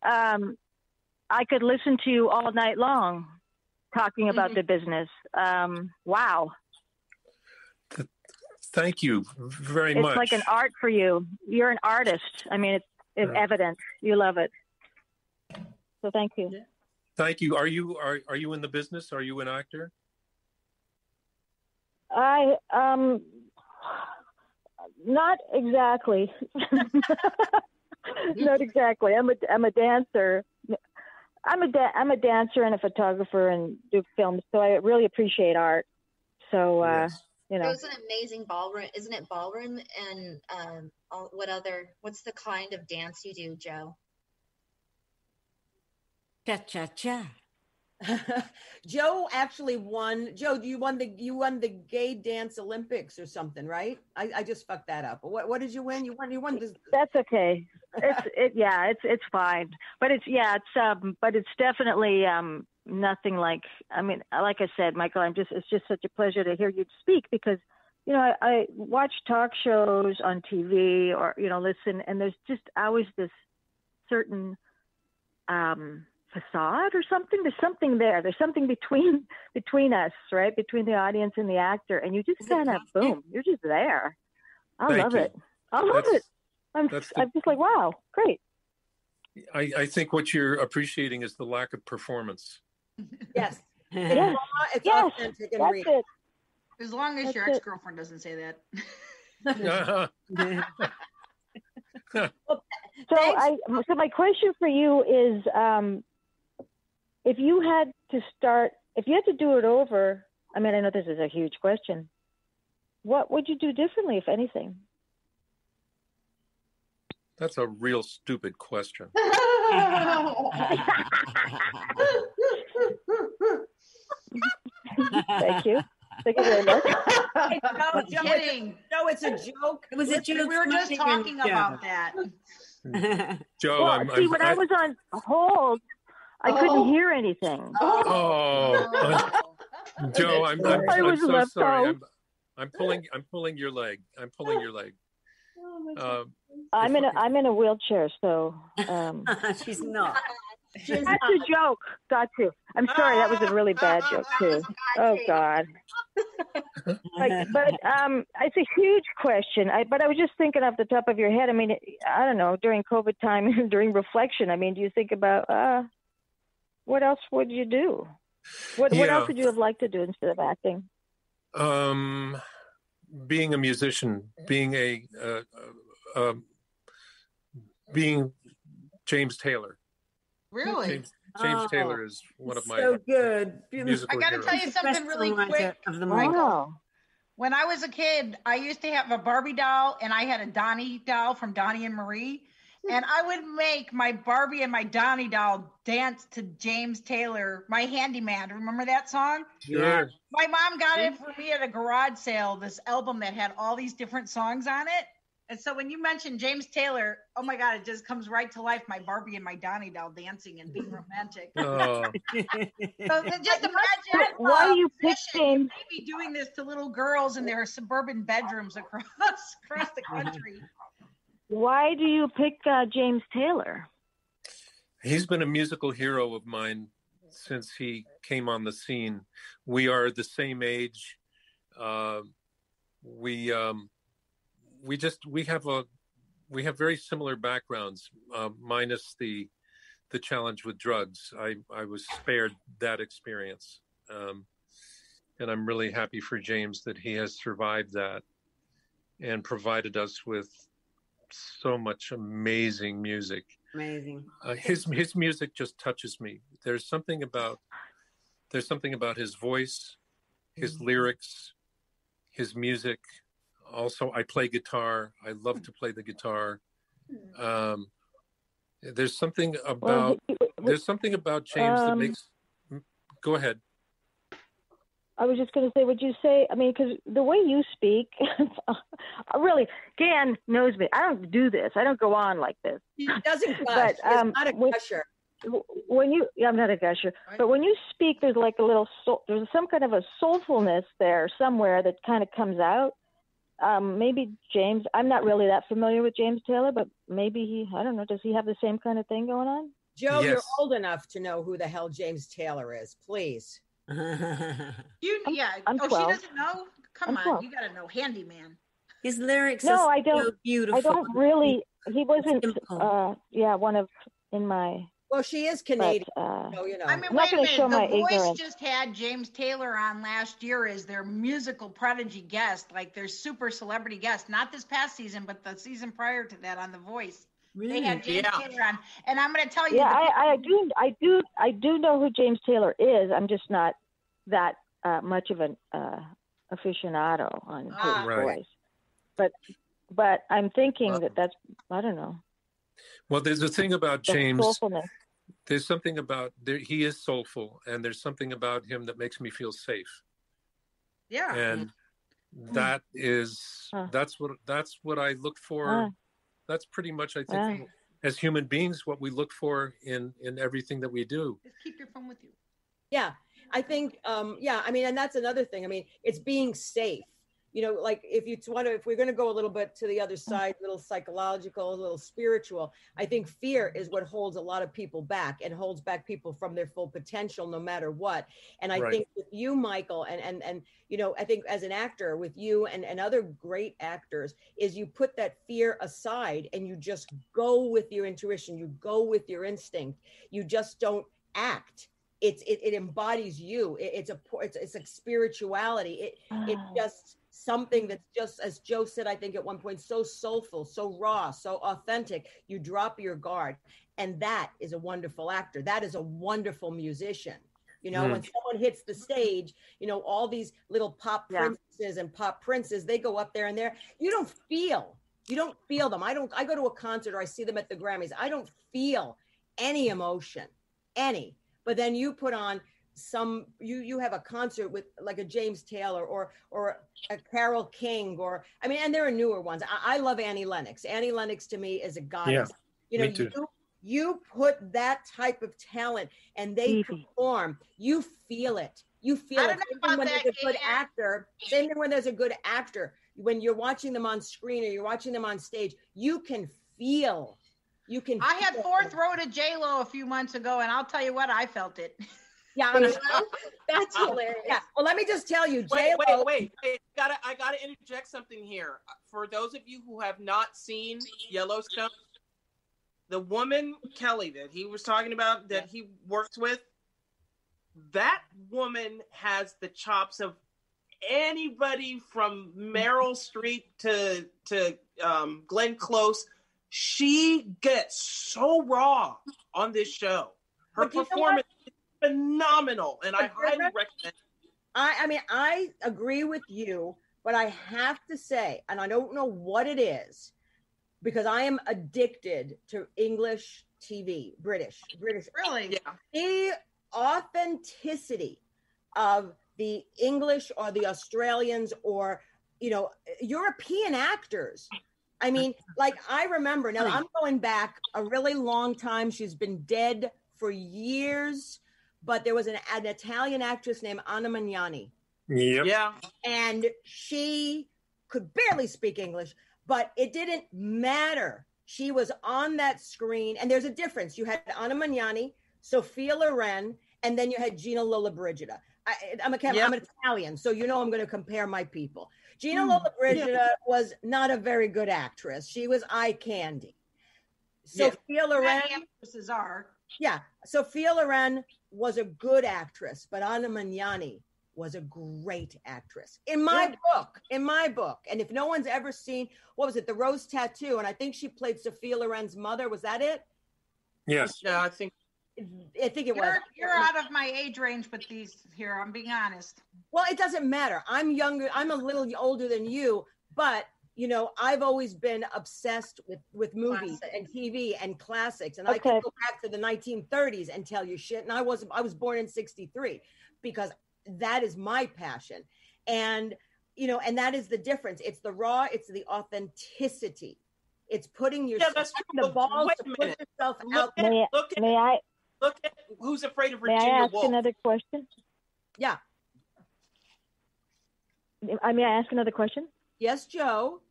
Speaker 9: I could listen to you all night long talking about the business. Wow.
Speaker 7: Thank you very much.
Speaker 9: It's like an art for you. You're an artist. It's evident. You love it. So thank you.
Speaker 7: Thank you. Are you in the business? Are you an actor?
Speaker 9: Not exactly. Not exactly. I'm a dancer. I'm a dancer and a photographer and do films. So I really appreciate art. So
Speaker 7: yes.
Speaker 5: There's an amazing ballroom, isn't it? Ballroom and what's the kind of dance you do, Joe?
Speaker 1: Cha-cha-cha.
Speaker 2: Joe actually won. Joe, you won the gay dance Olympics or something, right? I just fucked that up. What did you win? You won this.
Speaker 9: That's okay. It's fine. But it's definitely nothing like, I mean, like I said, Michael, it's just such a pleasure to hear you speak, because you know, I watch talk shows on TV or, you know, listen, and there's just always this certain facade or something. There's something there. There's something between us, right? Between the audience and the actor. And you just kind of, boom, you're just there. I love it. I'm just like, wow, great.
Speaker 7: I think what you're appreciating is the lack of performance.
Speaker 2: Yes.
Speaker 9: Yes.
Speaker 2: It's authentic and real.
Speaker 6: It. As long as your ex-girlfriend doesn't say that.
Speaker 9: So my question for you is, if you had to do it over, I mean, I know this is a huge question. What would you do differently, if anything?
Speaker 7: That's a real stupid question.
Speaker 9: Thank you. Thank you very much.
Speaker 2: No, it's a joke.
Speaker 1: It was a joke.
Speaker 6: We were just talking about that.
Speaker 7: Joe,
Speaker 9: when I was on hold, I couldn't hear anything.
Speaker 7: Joe, I'm so sorry. I'm pulling your leg.
Speaker 9: I'm in a wheelchair, so
Speaker 1: she's not.
Speaker 9: That's a joke. Got to. I'm sorry, that was a really bad joke too. Oh God. But it's a huge question. But I was just thinking off the top of your head. I mean, I don't know. During COVID time, during reflection, I mean, do you think about what else would you do? What else would you have liked to do instead of acting?
Speaker 7: Being a musician, being James Taylor.
Speaker 6: Really?
Speaker 7: James Taylor is one of my
Speaker 2: so good.
Speaker 6: I got to tell you something really quick. When I was a kid, I used to have a Barbie doll, and I had a Donnie doll from Donnie and Marie, and I would make my Barbie and my Donnie doll dance to James Taylor, My Handyman. Remember that song?
Speaker 7: Sure.
Speaker 6: My mom got it for me at a garage sale, this album that had all these different songs on it. And so when you mentioned James Taylor, oh my God, it just comes right to life. My Barbie and my Donnie doll dancing and being romantic.
Speaker 7: Oh.
Speaker 6: So just imagine
Speaker 9: why you pick James?
Speaker 6: Maybe doing this to little girls in their suburban bedrooms across the country.
Speaker 9: Why do you pick James Taylor?
Speaker 7: He's been a musical hero of mine since he came on the scene. We are the same age. We have very similar backgrounds, minus the challenge with drugs. I was spared that experience, and I'm really happy for James that he has survived that and provided us with so much amazing music.
Speaker 1: Amazing.
Speaker 7: His music just touches me. There's something about his voice, his lyrics, his music. Also, I play guitar. I love to play the guitar. There's something about James that makes. Go ahead.
Speaker 9: I was just going to say, would you say? I mean, because the way you speak, really, Gaye Ann knows me. I don't do this. I don't go on like this.
Speaker 2: He doesn't gush. He's not a gusher.
Speaker 9: I'm not a gusher, but when you speak, there's like a little soul. There's some kind of a soulfulness there somewhere that kind of comes out. Maybe James, I'm not really that familiar with James Taylor, but maybe I don't know, does he have the same kind of thing going on?
Speaker 2: Joe, yes. You're old enough to know who the hell James Taylor is, please.
Speaker 6: I'm 12. She doesn't know? Come on, 12. You got to know Handyman.
Speaker 1: His lyrics
Speaker 9: are
Speaker 1: so beautiful.
Speaker 9: I don't really, he wasn't, one of, in my...
Speaker 2: Well, she is Canadian,
Speaker 6: so, you know. I mean, wait a minute. The Voice just had James Taylor on last year as their musical prodigy guest, like their super celebrity guest. Not this past season, but the season prior to that on The Voice. Really? They had James Taylor on, and I'm going to tell you.
Speaker 9: Yeah, I do know who James Taylor is. I'm just not that much of an aficionado on his voice. But I'm thinking that's I don't know.
Speaker 7: Well, there's a thing about James. There's something about there. He is soulful, and there's something about him that makes me feel safe.
Speaker 6: Yeah.
Speaker 7: And that is that's what I look for. That's pretty much, I think, as human beings, what we look for in everything that we do.
Speaker 6: Just keep your phone with you.
Speaker 2: Yeah, I think, I mean, and that's another thing. I mean, it's being safe. You know, like if we're going to go a little bit to the other side, a little psychological, a little spiritual, I think fear is what holds a lot of people back and holds back people from their full potential, no matter what. And I think with you, Michael, and you know, I think as an actor with you and other great actors is you put that fear aside and you just go with your intuition, you go with your instinct, you just don't act. It embodies you. It's like spirituality. It's just something that's just, as Joe said, I think at one point, so soulful, so raw, so authentic. You drop your guard, and that is a wonderful actor. That is a wonderful musician. You know, when someone hits the stage, you know, all these little pop princesses and pop princes, they go up there and you don't feel them. I go to a concert or I see them at the Grammys. I don't feel any emotion, any. But then you put on you have a concert with like a James Taylor or a Carole King, or I mean, and there are newer ones. I love Annie Lennox. Annie Lennox to me is a goddess. You know, you put that type of talent and they perform. You feel it. You feel it. Even when there's a good actor, same thing when there's a good actor. When you're watching them on screen or you're watching them on stage, you can feel. I
Speaker 6: had fourth row to J-Lo a few months ago, and I'll tell you what, I felt it.
Speaker 2: Yeah,
Speaker 5: that's hilarious.
Speaker 2: Yeah. Well, let me just tell you,
Speaker 4: J-Lo. Wait. I gotta interject something here. For those of you who have not seen Yellowstone, the woman Kelly that he was talking about that he works with, that woman has the chops of anybody from Meryl Streep to Glenn Close. She gets so raw on this show. Her performance is phenomenal, and I highly recommend it.
Speaker 2: I mean, I agree with you, but I have to say, and I don't know what it is, because I am addicted to English TV, British.
Speaker 6: Really?
Speaker 2: Yeah. The authenticity of the English or the Australians or, you know, European actors. I mean, like I remember, now I'm going back a really long time. She's been dead for years, but there was an Italian actress named Anna Magnani.
Speaker 7: Yep.
Speaker 4: Yeah.
Speaker 2: And she could barely speak English, but it didn't matter. She was on that screen, and there's a difference. You had Anna Magnani, Sophia Loren, and then you had Gina Lollobrigida. I'm Italian, so you know I'm going to compare my people. Gina Lollobrigida was not a very good actress. She was eye candy. Sophia Loren.
Speaker 6: Actresses are.
Speaker 2: Yeah, Sophia Loren was a good actress, but Anna Magnani was a great actress in my book. And if no one's ever seen, what was it, The Rose Tattoo? And I think she played Sophia Loren's mother. Was that it?
Speaker 7: Yes.
Speaker 4: Yeah, I think
Speaker 2: it was.
Speaker 6: You're out of my age range with these here. I'm being honest.
Speaker 2: Well, it doesn't matter. I'm younger. I'm a little older than you, but you know, I've always been obsessed with movies and TV and classics. And I can go back to the 1930s and tell you shit. And I was born in 1963 because that is my passion. And, you know, and that is the difference. It's the raw, it's the authenticity. It's putting yourself in the balls to put yourself out there.
Speaker 4: Look at Who's Afraid of
Speaker 9: May
Speaker 4: Virginia
Speaker 9: I ask
Speaker 4: Woolf.
Speaker 9: another question?
Speaker 2: Yeah.
Speaker 9: May I ask another question?
Speaker 2: Yes, Joe.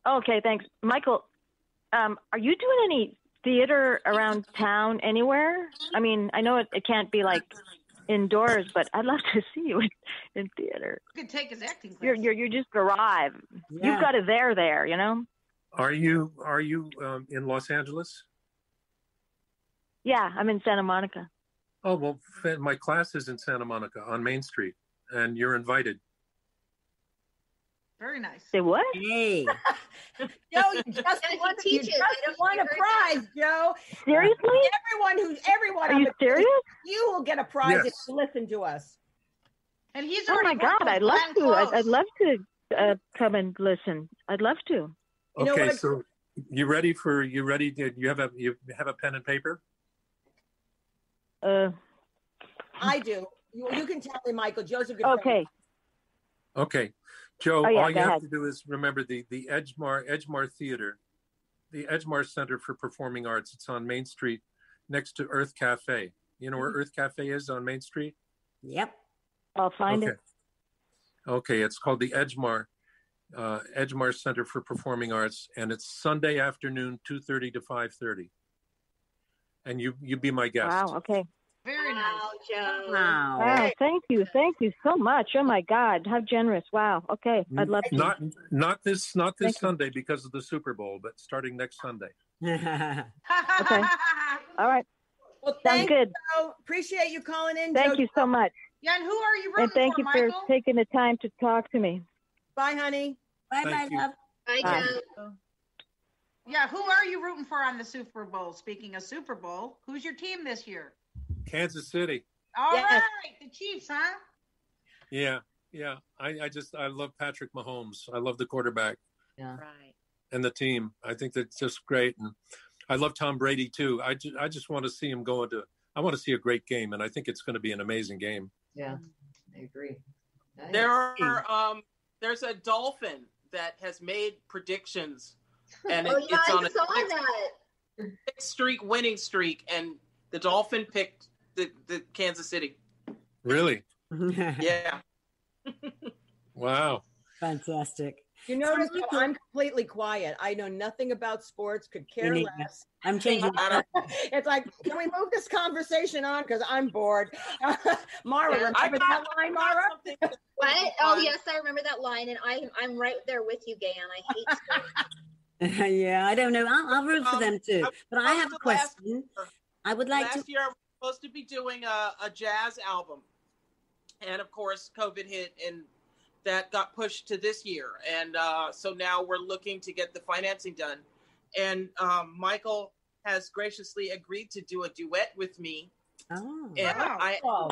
Speaker 9: Okay, thanks. Michael, are you doing any theater around town anywhere? I mean, I know it can't be like indoors, but I'd love to see you in theater.
Speaker 6: You could take his acting class.
Speaker 9: You just arrived.
Speaker 2: Yeah.
Speaker 9: You've got it there, you know?
Speaker 7: Are you in Los Angeles?
Speaker 9: Yeah, I'm in Santa Monica.
Speaker 7: Oh, well, my class is in Santa Monica on Main Street, and you're invited.
Speaker 6: Very nice.
Speaker 9: Say what?
Speaker 2: Hey. Joe, you just won a prize, Joe.
Speaker 9: Seriously?
Speaker 2: Everyone.
Speaker 9: Are you serious?
Speaker 2: You will get a prize
Speaker 7: Yes.
Speaker 2: if you listen to us.
Speaker 6: And he's
Speaker 9: Oh
Speaker 6: already
Speaker 9: my God, I'd love to. I'd love to come and listen. I'd love to.
Speaker 2: You know
Speaker 7: Okay,
Speaker 2: what?
Speaker 7: so you ready? Do you have a pen and paper?
Speaker 2: I do. You can tell me, Michael. Joe's a good
Speaker 9: Okay.
Speaker 2: friend.
Speaker 7: Okay. Joe,
Speaker 9: Oh, yeah,
Speaker 7: all you
Speaker 9: go
Speaker 7: have
Speaker 9: ahead.
Speaker 7: to do is remember the Edgemar Theater, the Edgemar Center for Performing Arts. It's on Main Street next to Earth Cafe. You know where Earth Cafe is on Main Street?
Speaker 1: Yep.
Speaker 9: I'll find it.
Speaker 7: Okay, it's called the Edgemar Center for Performing Arts, and it's Sunday afternoon, 2:30 to 5:30. And you be my guest.
Speaker 9: Wow. Okay.
Speaker 6: Very nice.
Speaker 5: Wow, Joe.
Speaker 1: Wow.
Speaker 9: Wow. Thank you so much. Oh my God, how generous. Wow. Okay, I'd love to.
Speaker 7: Not this
Speaker 9: Thank you.
Speaker 7: Sunday because of the Super Bowl, but starting next Sunday.
Speaker 9: Okay. All right.
Speaker 2: Well,
Speaker 9: Sounds
Speaker 2: thank
Speaker 9: good.
Speaker 2: you, Joe. Appreciate you calling in,
Speaker 9: Thank
Speaker 2: Joe.
Speaker 9: you so much.
Speaker 6: Yeah, and who are you rooting
Speaker 9: And thank
Speaker 6: for,
Speaker 9: you
Speaker 6: Michael?
Speaker 9: for taking the time to talk to me.
Speaker 2: Bye, honey.
Speaker 1: Bye-bye,
Speaker 7: Thank you.
Speaker 1: love.
Speaker 5: Bye,
Speaker 9: Bye.
Speaker 5: Joe.
Speaker 6: Yeah, who are you rooting for on the Super Bowl? Speaking of Super Bowl, who's your team this year?
Speaker 7: Kansas City.
Speaker 6: All
Speaker 2: Yes.
Speaker 6: right, the Chiefs, huh?
Speaker 7: Yeah. I love Patrick Mahomes. I love the quarterback
Speaker 3: Right.
Speaker 7: and the team. I think that's just great. And I love Tom Brady too. I just want to see him I want to see a great game, and I think it's going to be an amazing game.
Speaker 8: Yeah, I agree. Nice.
Speaker 4: There's a dolphin that has made predictions, and
Speaker 5: Oh, yeah,
Speaker 4: it's on
Speaker 5: I
Speaker 4: a
Speaker 5: saw that.
Speaker 4: winning streak, and the dolphin picked the Kansas City.
Speaker 7: Really?
Speaker 4: Yeah.
Speaker 7: Wow.
Speaker 1: Fantastic.
Speaker 2: You notice how I'm completely quiet. I know nothing about sports, could care
Speaker 1: Me neither.
Speaker 2: less.
Speaker 1: I'm changing.
Speaker 2: It's like, can we move this conversation on? Because I'm bored. Mara, remember that line, Mara?
Speaker 5: What? Oh, yes, I remember that line, and I'm right there with you, Gaye Ann. I hate sports.
Speaker 1: Yeah, I don't know. I'll root for them too. But I have a
Speaker 4: last
Speaker 1: question. I would like to.
Speaker 4: Last year, I was supposed to be doing a jazz album, and of course, COVID hit, and that got pushed to this year. And so now we're looking to get the financing done. And Michael has graciously agreed to do a duet with me.
Speaker 1: Oh,
Speaker 4: And
Speaker 2: Wow.
Speaker 4: I
Speaker 2: Oh.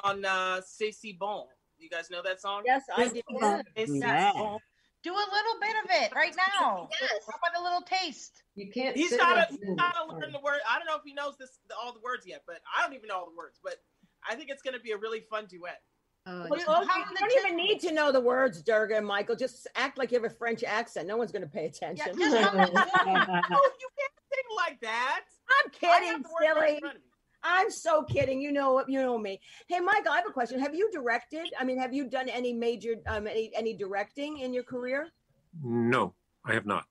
Speaker 4: on C'est Si Bon. You guys know that song?
Speaker 2: Yes, I did.
Speaker 4: C'est Si
Speaker 1: Yeah.
Speaker 4: Bon.
Speaker 6: Do a little bit of it right now.
Speaker 5: Yes.
Speaker 6: How about a little taste?
Speaker 8: You can't.
Speaker 4: He's
Speaker 8: sit
Speaker 4: got
Speaker 8: next
Speaker 4: to
Speaker 8: to him.
Speaker 4: learn the word. I don't know if he knows all the words yet, but I don't even know all the words. But I think it's going to be a really fun duet.
Speaker 3: Oh,
Speaker 2: Well, you don't even need to know the words, Durga and Michael. Just act like you have a French accent. No one's going to pay attention.
Speaker 6: Yeah, just
Speaker 4: Oh, you can't sing like that.
Speaker 2: I'm
Speaker 4: I have
Speaker 2: kidding,
Speaker 4: the words right in
Speaker 2: silly.
Speaker 4: front of me.
Speaker 2: I'm so kidding. You know me. Hey, Michael, I have a question. Have you directed? I mean, have you done any major any directing in your career?
Speaker 7: No, I have not.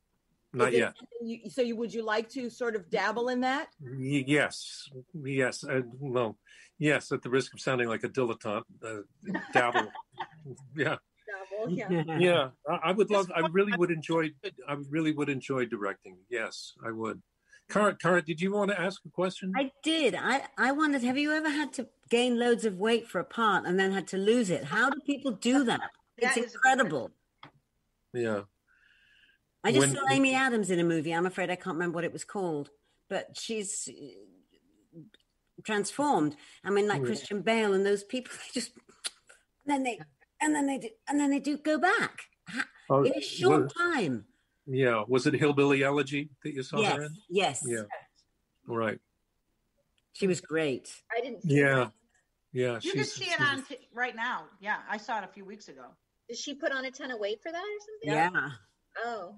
Speaker 7: Not
Speaker 2: Is it
Speaker 7: yet.
Speaker 2: something so would you like to sort of dabble in that?
Speaker 7: Yes. Well, yes, at the risk of sounding like a dilettante, dabble. Yeah.
Speaker 2: Dabble, yeah.
Speaker 7: Yeah. I really would enjoy directing. Yes, I would. Cara, did you want to ask a question?
Speaker 1: I did. I wondered, have you ever had to gain loads of weight for a part and then had to lose it? How do people do that? It's
Speaker 6: That is
Speaker 1: incredible.
Speaker 7: Yeah.
Speaker 1: I just saw Amy Adams in a movie. I'm afraid I can't remember what it was called, but she's transformed. I mean, like Christian Bale and those people, they just and then they do go back in a short time.
Speaker 7: Yeah. Was it Hillbilly Elegy that you saw
Speaker 1: Yes.
Speaker 7: her in?
Speaker 1: Yes.
Speaker 7: Yeah. Right.
Speaker 1: She was great.
Speaker 5: I didn't see
Speaker 7: Yeah.
Speaker 5: that.
Speaker 7: Yeah.
Speaker 6: You can see it on right now. Yeah, I saw it a few weeks ago.
Speaker 5: Did she put on a ton of weight for that or something?
Speaker 1: Yeah.
Speaker 5: Oh.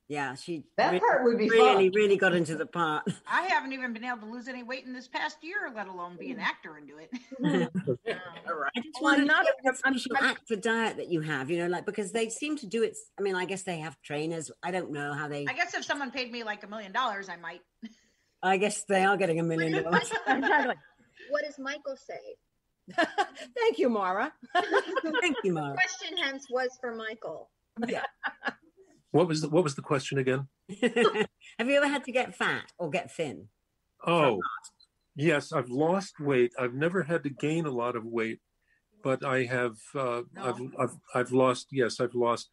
Speaker 1: Yeah. She
Speaker 8: That part would be
Speaker 1: really,
Speaker 8: fun.
Speaker 1: really got into the part.
Speaker 6: I haven't even been able to lose any weight in this past year, let alone be an actor and do it.
Speaker 4: All right.
Speaker 1: I just
Speaker 2: Well,
Speaker 1: want to
Speaker 2: I'm not-
Speaker 1: know the special actor diet that you have, like, because they seem to do it. I mean, I guess they have trainers. I don't know how they,
Speaker 6: I guess if someone paid me like $1 million, I might.
Speaker 1: I guess they are getting $1 million. Exactly.
Speaker 5: What does Michael say?
Speaker 2: Thank you, Mara.
Speaker 1: Thank you, Mara.
Speaker 5: Question hence was for Michael.
Speaker 1: Yeah.
Speaker 7: What was the question again?
Speaker 1: Have you ever had to get fat or get thin?
Speaker 7: Oh, yes, I've lost weight. I've never had to gain a lot of weight, but I have. I've lost. Yes, I've lost.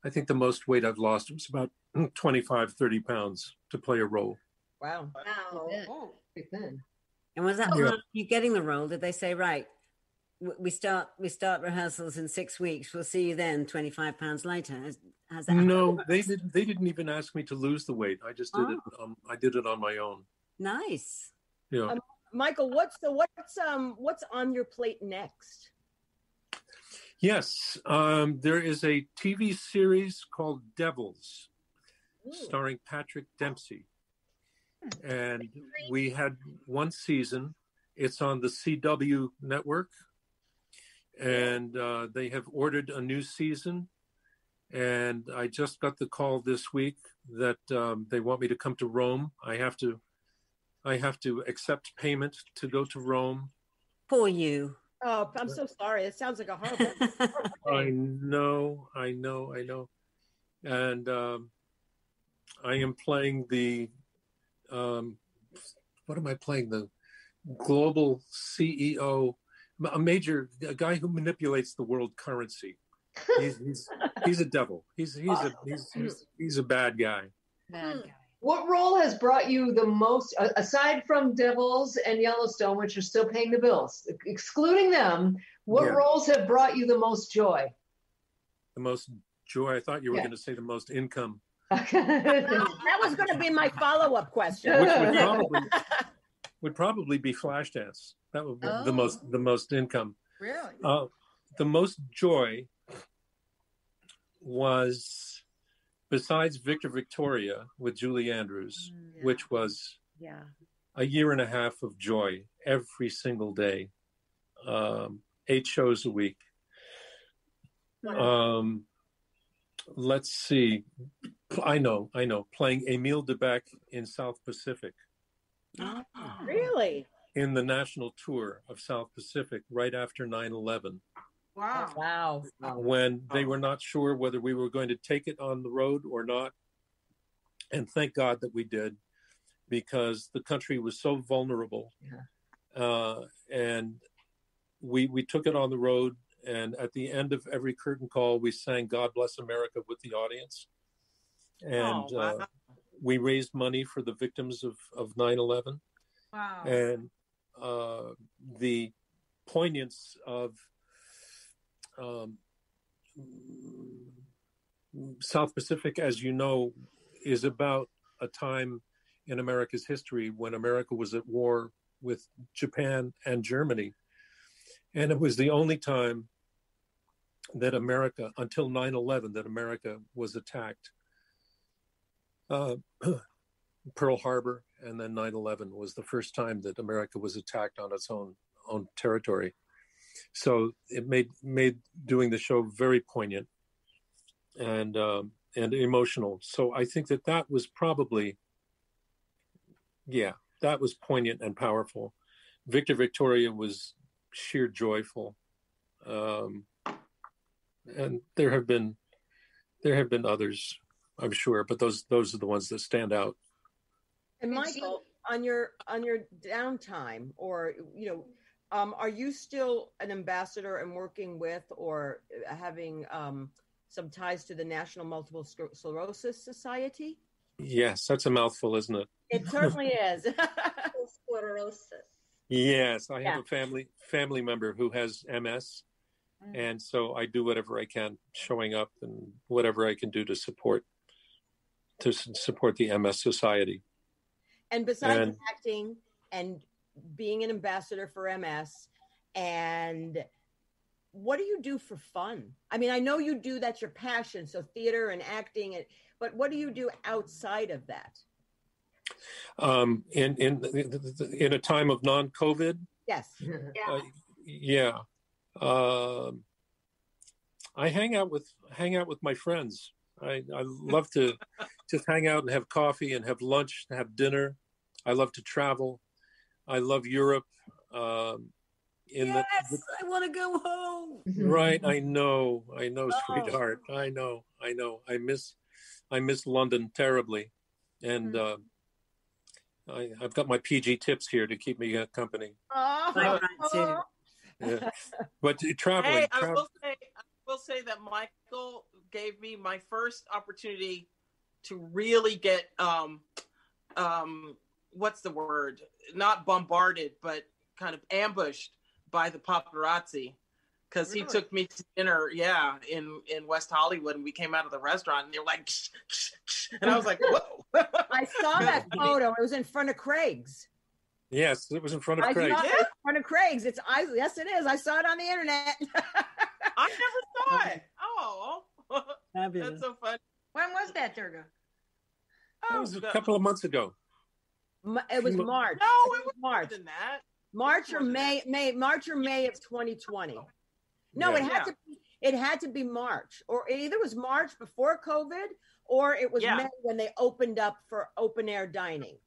Speaker 7: I think the most weight I've lost was about 25, 30 pounds to play a role.
Speaker 2: Wow.
Speaker 5: Wow.
Speaker 6: Oh,
Speaker 8: Pretty thin.
Speaker 1: And was that
Speaker 7: Yeah.
Speaker 1: hard? You getting the role? Did they say, right, we start rehearsals in 6 weeks. We'll see you then. 25 pounds later. Has that
Speaker 7: No,
Speaker 1: happened?
Speaker 7: they didn't even ask me to lose the weight. I just did it. I did it on my own.
Speaker 1: Nice.
Speaker 7: Yeah.
Speaker 2: Michael, what's on your plate next?
Speaker 7: Yes, there is a TV series called Devils, starring Patrick Dempsey. And we had one season. It's on the CW network. And they have ordered a new season. And I just got the call this week that they want me to come to Rome. I have to accept payment to go to Rome.
Speaker 1: For you.
Speaker 2: Oh, I'm so sorry. It sounds like a horrible.
Speaker 7: I know. And I am playing the, what am I playing? The global CEO, a guy who manipulates the world currency. He's a devil. He's a bad guy.
Speaker 3: Bad guy.
Speaker 8: What role has brought you the most, aside from Devils and Yellowstone, which are still paying the bills, excluding them, what roles have brought you the most joy?
Speaker 7: The most joy? I thought you were going to say the most income.
Speaker 2: That was going to be my follow-up question.
Speaker 7: Which would probably be Flashdance. That would be the most income.
Speaker 3: Really?
Speaker 7: The most joy was, besides Victor Victoria with Julie Andrews, which was a year and a half of joy every single day, 8 shows a week. Let's see. I know. Playing Emile Debec in South Pacific.
Speaker 2: Oh, really?
Speaker 7: In the national tour of South Pacific right after 9/11.
Speaker 2: Wow.
Speaker 7: When they were not sure whether we were going to take it on the road or not. And thank God that we did, because the country was so vulnerable. And we took it on the road. And at the end of every curtain call, we sang God Bless America with the audience. And we raised money for the victims of 9/11.
Speaker 6: Wow.
Speaker 7: And the poignance of South Pacific, as you know, is about a time in America's history when America was at war with Japan and Germany. And it was the only time that America, until 9/11, that America was attacked. Pearl Harbor and then 9/11 was the first time that America was attacked on its own territory. So it made doing the show very poignant and emotional. So I think that was probably, that was poignant and powerful. Victor Victoria was sheer joyful. And there have been others, I'm sure, but those are the ones that stand out.
Speaker 2: And Michael, on your downtime, or are you still an ambassador and working with, or having some ties to the National Multiple Sclerosis Society?
Speaker 7: Yes, that's a mouthful, isn't it?
Speaker 2: It certainly is.
Speaker 5: Sclerosis.
Speaker 7: Yes, I have a family member who has MS, and so I do whatever I can, showing up and whatever I can do to support the MS Society.
Speaker 2: And besides acting and being an ambassador for MS, and what do you do for fun? I mean, I know you do, that's your passion, so theater and acting, but what do you do outside of that? In a time of non-COVID? Yes.
Speaker 7: I hang out with my friends. I love to just hang out and have coffee and have lunch and have dinner. I love to travel. I love Europe. I want to go home. Right, I know, sweetheart. I know. I miss London terribly, and I've got my PG tips here to keep me company. But traveling.
Speaker 4: Hey, I will say that Michael gave me my first opportunity to really get what's the word? Not bombarded, but kind of ambushed by the paparazzi, because he took me to dinner, in West Hollywood, and we came out of the restaurant, and they were like, shh, shh, shh, and I was like, whoa.
Speaker 2: I saw that photo. It was in front of Craig's.
Speaker 7: Yes, it was in front of
Speaker 2: I
Speaker 7: Craig.
Speaker 2: saw it in front of Craig's. Yes, it is. I saw it on the internet.
Speaker 4: I never saw it. Oh,
Speaker 1: Fabulous.
Speaker 4: that's so funny.
Speaker 6: When was that, Durga?
Speaker 7: That was a couple of months ago.
Speaker 2: It was March.
Speaker 4: No, it was
Speaker 2: March.
Speaker 4: more than that.
Speaker 2: March or May of 2020. No,
Speaker 7: Yeah.
Speaker 2: it had to be March, or it either was March before COVID, or it was May when they opened up for open air dining.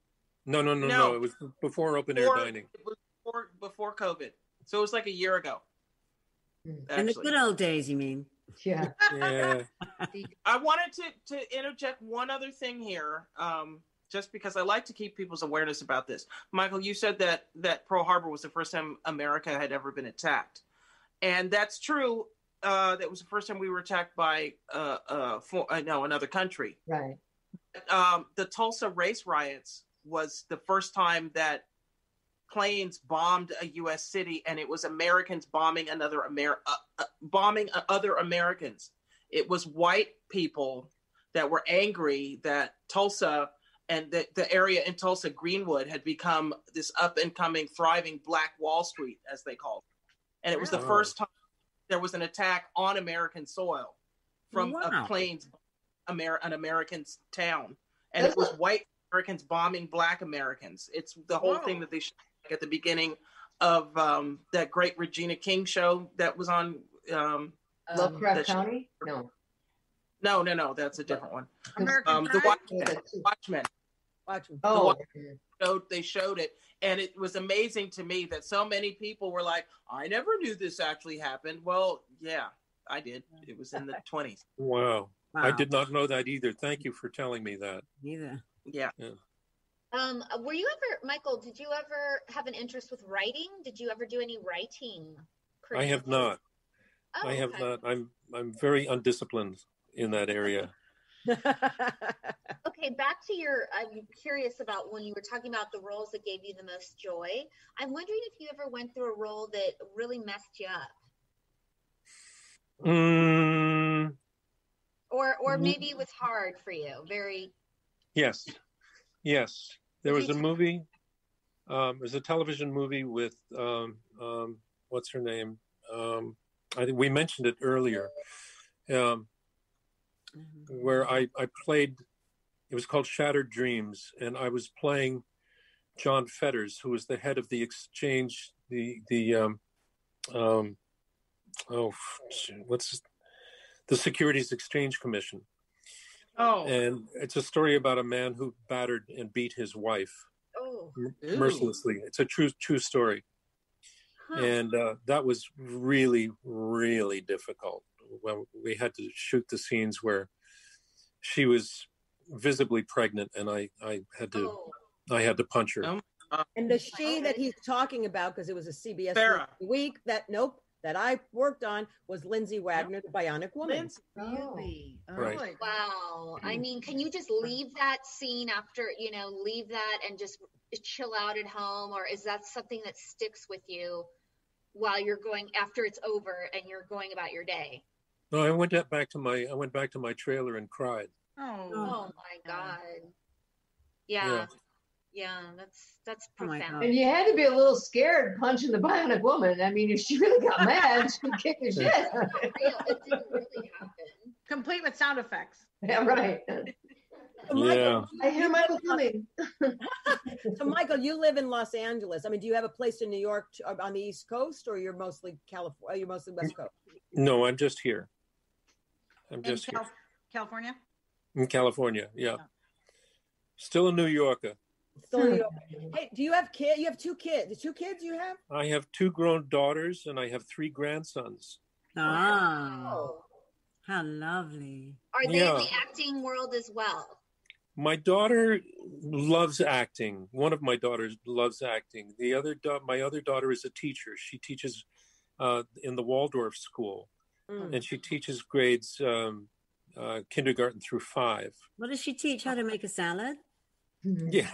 Speaker 7: No. It was before open air dining.
Speaker 4: It was before COVID, so it was like a year ago.
Speaker 1: In the good old days, you mean?
Speaker 8: Yeah.
Speaker 7: Yeah.
Speaker 4: I wanted to interject one other thing here, just because I like to keep people's awareness about this. Michael, you said that Pearl Harbor was the first time America had ever been attacked, and that's true. That was the first time we were attacked by another country.
Speaker 8: Right.
Speaker 4: The Tulsa race riots was the first time that planes bombed a U.S. city, and it was Americans bombing other Americans. It was white people that were angry that Tulsa and the area in Tulsa, Greenwood, had become this up and coming, thriving Black Wall Street, as they called it. And it was the first time there was an attack on American soil from planes, an American town. And it was white Americans bombing Black Americans. It's the whole thing that they showed at the beginning of that great Regina King show that was on
Speaker 8: Lovecraft County? No.
Speaker 4: No, that's a different one.
Speaker 2: American
Speaker 4: Watchmen.
Speaker 2: Oh,
Speaker 4: They showed it, and it was amazing to me that so many people were like, "I never knew this actually happened." Well, yeah, I did. It was in the 20s.
Speaker 7: Wow. I did not know that either. Thank you for telling me that.
Speaker 1: Neither.
Speaker 4: Yeah.
Speaker 5: Were you ever, Michael, did you ever have an interest with writing? Did you ever do any writing?
Speaker 7: I have not.
Speaker 5: Oh,
Speaker 7: I have not. I'm very undisciplined in that area.
Speaker 5: Okay, back to I'm curious about when you were talking about the roles that gave you the most joy. I'm wondering if you ever went through a role that really messed you up. Or maybe it was hard for you.
Speaker 7: Yes. There was a movie. It was a television movie with what's her name? I think we mentioned it earlier. Where I played. It was called Shattered Dreams, and I was playing John Fetters, who was the head of the exchange. The Securities Exchange Commission.
Speaker 4: Oh.
Speaker 7: And it's a story about a man who battered and beat his wife mercilessly. It's a true story. Huh. And that was really, really difficult. When we had to shoot the scenes where she was visibly pregnant, and I had to punch her.
Speaker 2: And the she that he's talking about, because it was a CBS week that I worked on, was Lindsay Wagner, the Bionic Woman.
Speaker 5: Really?
Speaker 7: Right.
Speaker 5: Wow. I mean, can you just leave that scene after, leave that and just chill out at home? Or is that something that sticks with you while you're going, after it's over and you're going about your day?
Speaker 7: No, I went back to my trailer and cried.
Speaker 5: Oh my God. Yeah, that's profound.
Speaker 8: And you had to be a little scared punching the Bionic Woman. I mean, if she really got mad, she would kick your shit.
Speaker 5: It didn't really happen.
Speaker 6: Complete with sound effects.
Speaker 8: Yeah, right.
Speaker 7: Yeah.
Speaker 8: I hear Michael coming.
Speaker 2: So, Michael, you live in Los Angeles. I mean, do you have a place in New York on the East Coast, or you're mostly California? You're mostly West Coast?
Speaker 7: No, I'm just here. Here.
Speaker 6: California?
Speaker 7: In California, yeah. Still a New Yorker.
Speaker 2: Hey, do you have kids? You have two kids. The 2 kids you have?
Speaker 7: I have 2 grown daughters, and I have 3 grandsons.
Speaker 1: Oh, how lovely.
Speaker 5: Are they in the acting world as well?
Speaker 7: My daughter loves acting. One of my daughters loves acting. My other daughter is a teacher. She teaches in the Waldorf school, and she teaches grades kindergarten through 5.
Speaker 1: What does she teach? How to make a salad?
Speaker 7: Yeah.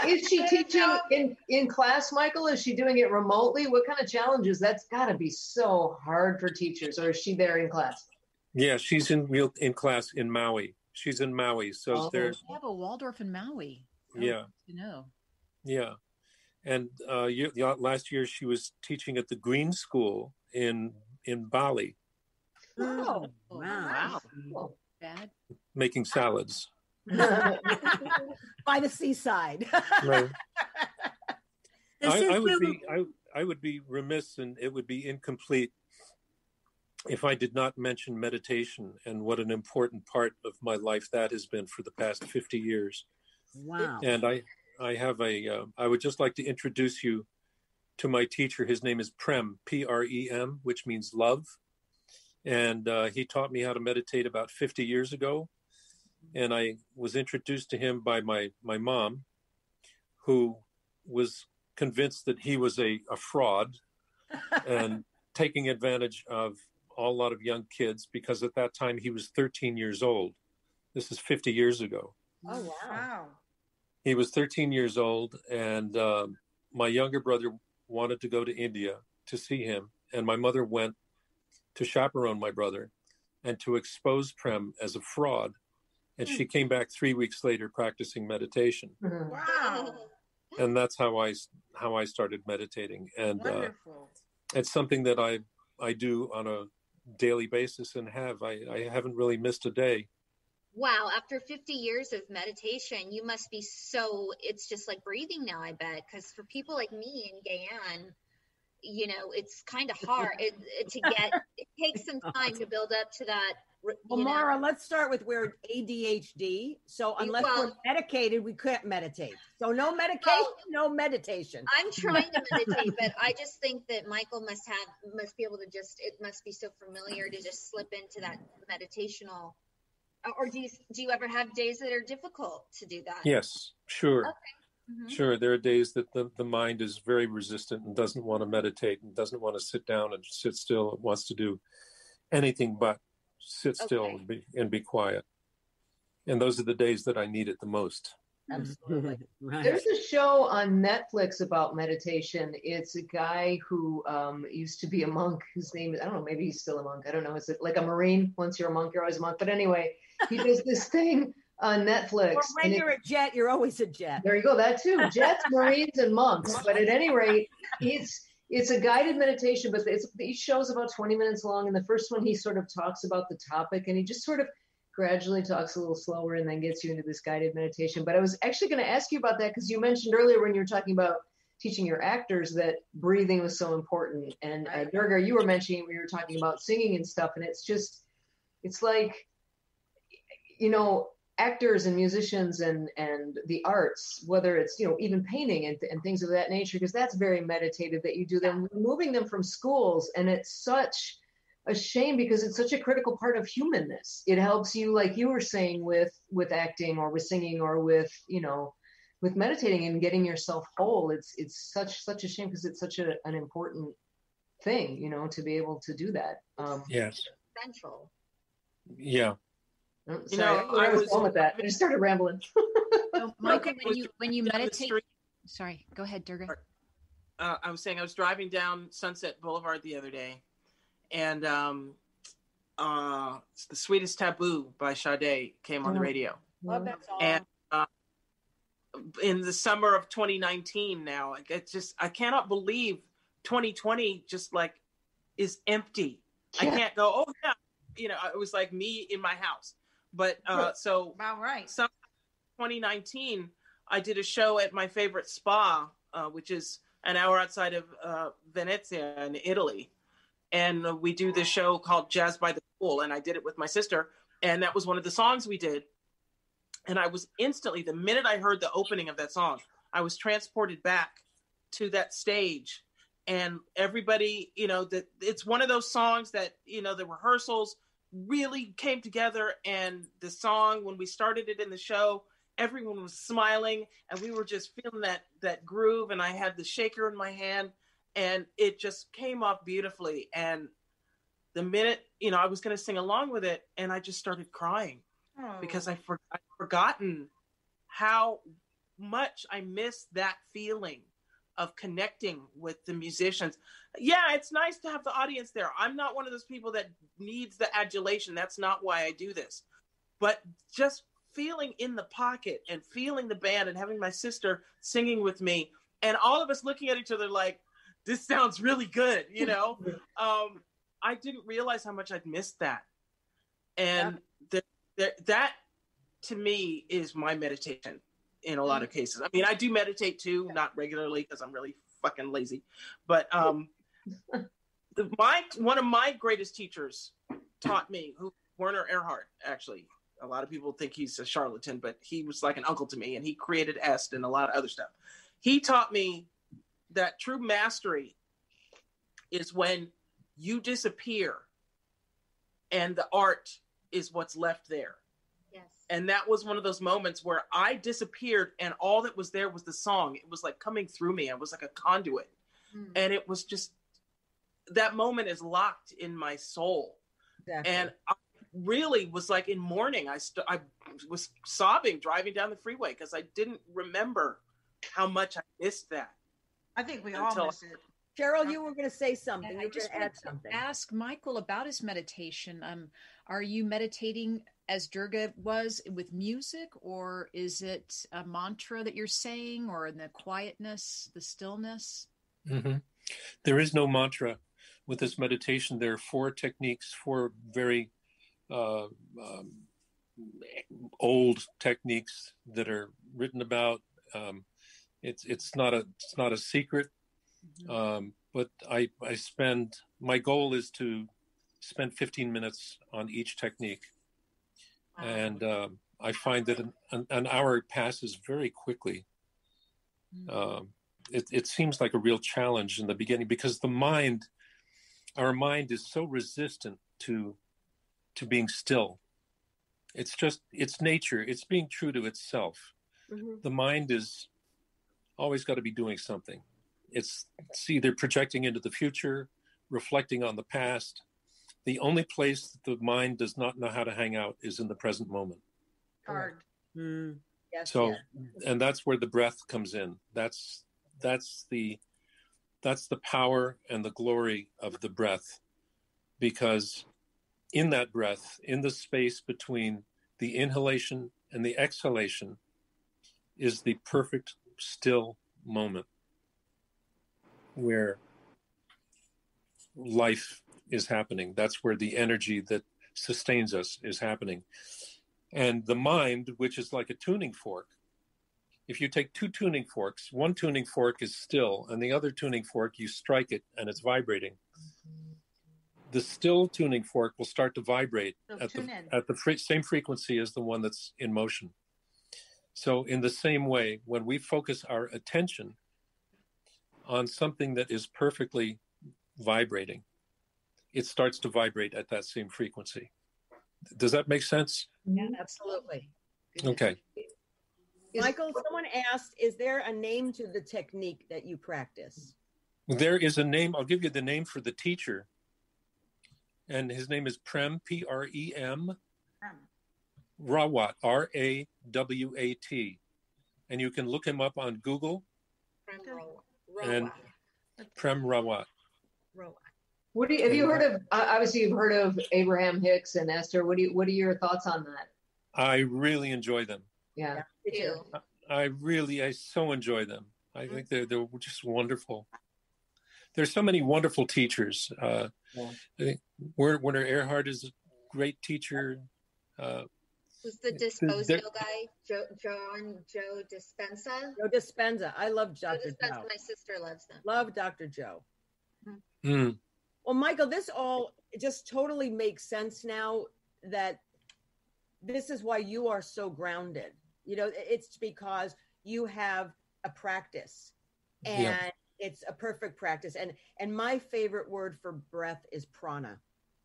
Speaker 8: Is she teaching in class, Michael? Is she doing it remotely? What kind of challenges? That's got to be so hard for teachers. Or is she there in class?
Speaker 7: Yeah, she's in class in Maui. She's in Maui, so
Speaker 3: They have a Waldorf in Maui.
Speaker 7: Yeah.
Speaker 3: You know.
Speaker 7: Yeah. And last year she was teaching at the Green School in Bali.
Speaker 2: Oh,
Speaker 1: wow.
Speaker 8: Cool.
Speaker 3: Bad.
Speaker 7: Making salads.
Speaker 2: by the seaside.
Speaker 7: Right.
Speaker 1: This is
Speaker 7: I would be remiss and it would be incomplete if I did not mention meditation and what an important part of my life that has been for the past 50 years.
Speaker 1: Wow.
Speaker 7: And I would just like to introduce you to my teacher. His name is Prem, P-R-E-M, which means love. And he taught me how to meditate about 50 years ago. And I was introduced to him by my mom, who was convinced that he was a fraud and taking advantage of a lot of young kids, because at that time he was 13 years old. This is 50 years ago.
Speaker 2: Oh, wow.
Speaker 7: He was 13 years old, and my younger brother wanted to go to India to see him. And my mother went to chaperone my brother and to expose Prem as a fraud. And she came back 3 weeks later practicing meditation.
Speaker 2: Wow.
Speaker 7: And that's how I started meditating. And
Speaker 2: Wonderful.
Speaker 7: it's something that I do on a daily basis and I haven't really missed a day.
Speaker 5: Wow, after 50 years of meditation, you must be it's just like breathing now, I bet. Because for people like me and Gaye Ann, it's kind of hard it takes some time to build up to that.
Speaker 2: Well, Mara, let's start with we're ADHD. So unless we're medicated, we can't meditate. So no medication, no meditation.
Speaker 5: I'm trying to meditate, but I just think that Michael must be able to it must be so familiar to just slip into that meditational. Or do you ever have days that are difficult to do that?
Speaker 7: Yes, sure.
Speaker 5: Okay. Mm-hmm.
Speaker 7: Sure. There are days that the mind is very resistant and doesn't want to meditate and doesn't want to sit down and sit still. It wants to do anything but sit still and be quiet. And those are the days that I need it the most.
Speaker 2: Absolutely.
Speaker 1: Right.
Speaker 8: There's a show on Netflix about meditation. It's a guy who used to be a monk whose name is, I don't know, maybe he's still a monk. I don't know. Is it like a Marine? Once you're a monk, you're always a monk. But anyway, he does this thing on Netflix.
Speaker 2: Or when you're a jet, you're always a jet.
Speaker 8: There you go. That too. Jets, Marines, and monks. But at any rate, it's a guided meditation, but each show's about 20 minutes long. And the first one, he sort of talks about the topic, and he just sort of gradually talks a little slower and then gets you into this guided meditation. But I was actually going to ask you about that because you mentioned earlier when you were talking about teaching your actors that breathing was so important. And Durga, you were mentioning when you were talking about singing and stuff. And it's like, actors and musicians and the arts, whether it's, even painting and things of that nature, because that's very meditative that you do them, removing them from schools. And it's such a shame because it's such a critical part of humanness. It helps you, like you were saying, with acting or with singing or with meditating and getting yourself whole. It's such a shame because it's such an important thing, to be able to do that.
Speaker 7: Yes.
Speaker 5: Central.
Speaker 7: Yeah.
Speaker 8: Sorry, I was going with that. I just started rambling.
Speaker 3: So, Michael, when you meditate, sorry, go ahead, Durga.
Speaker 4: I was saying I was driving down Sunset Boulevard the other day, and it's The Sweetest Taboo by Sade came on the radio.
Speaker 2: Love that song.
Speaker 4: And in the summer of 2019 now, I cannot believe 2020 just like is empty. Yeah. I can't go, it was like me in my house. But so
Speaker 2: wow, right.
Speaker 4: 2019, I did a show at my favorite spa, which is an hour outside of Venezia in Italy. And we do this show called Jazz by the Pool. And I did it with my sister. And that was one of the songs we did. And I was instantly, the minute I heard the opening of that song, I was transported back to that stage. And everybody, that it's one of those songs that, the rehearsals really came together, and the song, when we started it in the show, everyone was smiling and we were just feeling that groove, and I had the shaker in my hand and it just came off beautifully. And the minute, I was going to sing along with it, and I just started crying because I'd forgotten how much I missed that feeling of connecting with the musicians. Yeah, it's nice to have the audience there. I'm not one of those people that needs the adulation. That's not why I do this. But just feeling in the pocket and feeling the band and having my sister singing with me and all of us looking at each other like, this sounds really good, you know? I didn't realize how much I'd missed that. And that to me is my meditation in a lot of cases. I mean, I do meditate too, not regularly because I'm really fucking lazy. But one of my greatest teachers taught me, who Werner Erhard, actually. A lot of people think he's a charlatan, but he was like an uncle to me, and he created Est and a lot of other stuff. He taught me that true mastery is when you disappear and the art is what's left there.
Speaker 5: Yes.
Speaker 4: And that was one of those moments where I disappeared and all that was there was the song. It was like coming through me. I was like a conduit. And it was just, that moment is locked in my soul. Exactly. And I really was like in mourning. I was sobbing driving down the freeway because I didn't remember how much I missed that.
Speaker 6: I think we all miss it.
Speaker 2: Cheryl, you were going to say something.
Speaker 3: I just wanted to ask Michael about his meditation. Are you meditating as Durga was with music, or is it a mantra that you're saying, or in the quietness, the stillness?
Speaker 7: Mm-hmm. There is no mantra with this meditation. There are 4 techniques, 4 very old techniques that are written about. It's not a secret. But my goal is to spend 15 minutes on each technique. Wow. And I find that an hour passes very quickly. It seems like a real challenge in the beginning because our mind is so resistant to being still. It's nature. It's being true to itself. Mm-hmm. The mind is always got to be doing something. It's either projecting into the future, reflecting on the past. The only place that the mind does not know how to hang out is in the present moment.
Speaker 6: Hard.
Speaker 2: Mm. Yes,
Speaker 7: so, and that's where the breath comes in. That's the power and the glory of the breath, because in that breath, in the space between the inhalation and the exhalation, is the perfect still moment where life is happening. That's where the energy that sustains us is happening. And the mind, which is like a tuning fork, if you take 2 tuning forks, one tuning fork is still, and the other tuning fork, you strike it and it's vibrating. The still tuning fork will start to vibrate at the same frequency as the one that's in motion. So in the same way, when we focus our attention on something that is perfectly vibrating, it starts to vibrate at that same frequency. Does that make sense?
Speaker 2: Yeah, absolutely.
Speaker 7: Okay.
Speaker 2: Michael, someone asked, is there a name to the technique that you practice?
Speaker 7: There is a name. I'll give you the name for the teacher. And his name is Prem, P-R-E-M, Rawat, R-A-W-A-T. And you can look him up on Google. And Prem Rawat.
Speaker 8: Have you heard of, obviously you've heard of Abraham Hicks and Esther. What are your thoughts on that?
Speaker 7: I really enjoy them.
Speaker 8: Yeah.
Speaker 7: I so enjoy them. I think they're just wonderful. There's so many wonderful teachers. I think Werner Erhard is a great teacher.
Speaker 5: Who's the Disposio guy? Joe Dispenza?
Speaker 2: Joe Dispenza. I love Dr. Joe.
Speaker 5: My sister loves them.
Speaker 2: Love Dr. Joe.
Speaker 7: Mm.
Speaker 2: Well, Michael, this all just totally makes sense now that this is why you are so grounded. You know, it's because you have a practice and it's a perfect practice. And my favorite word for breath is prana.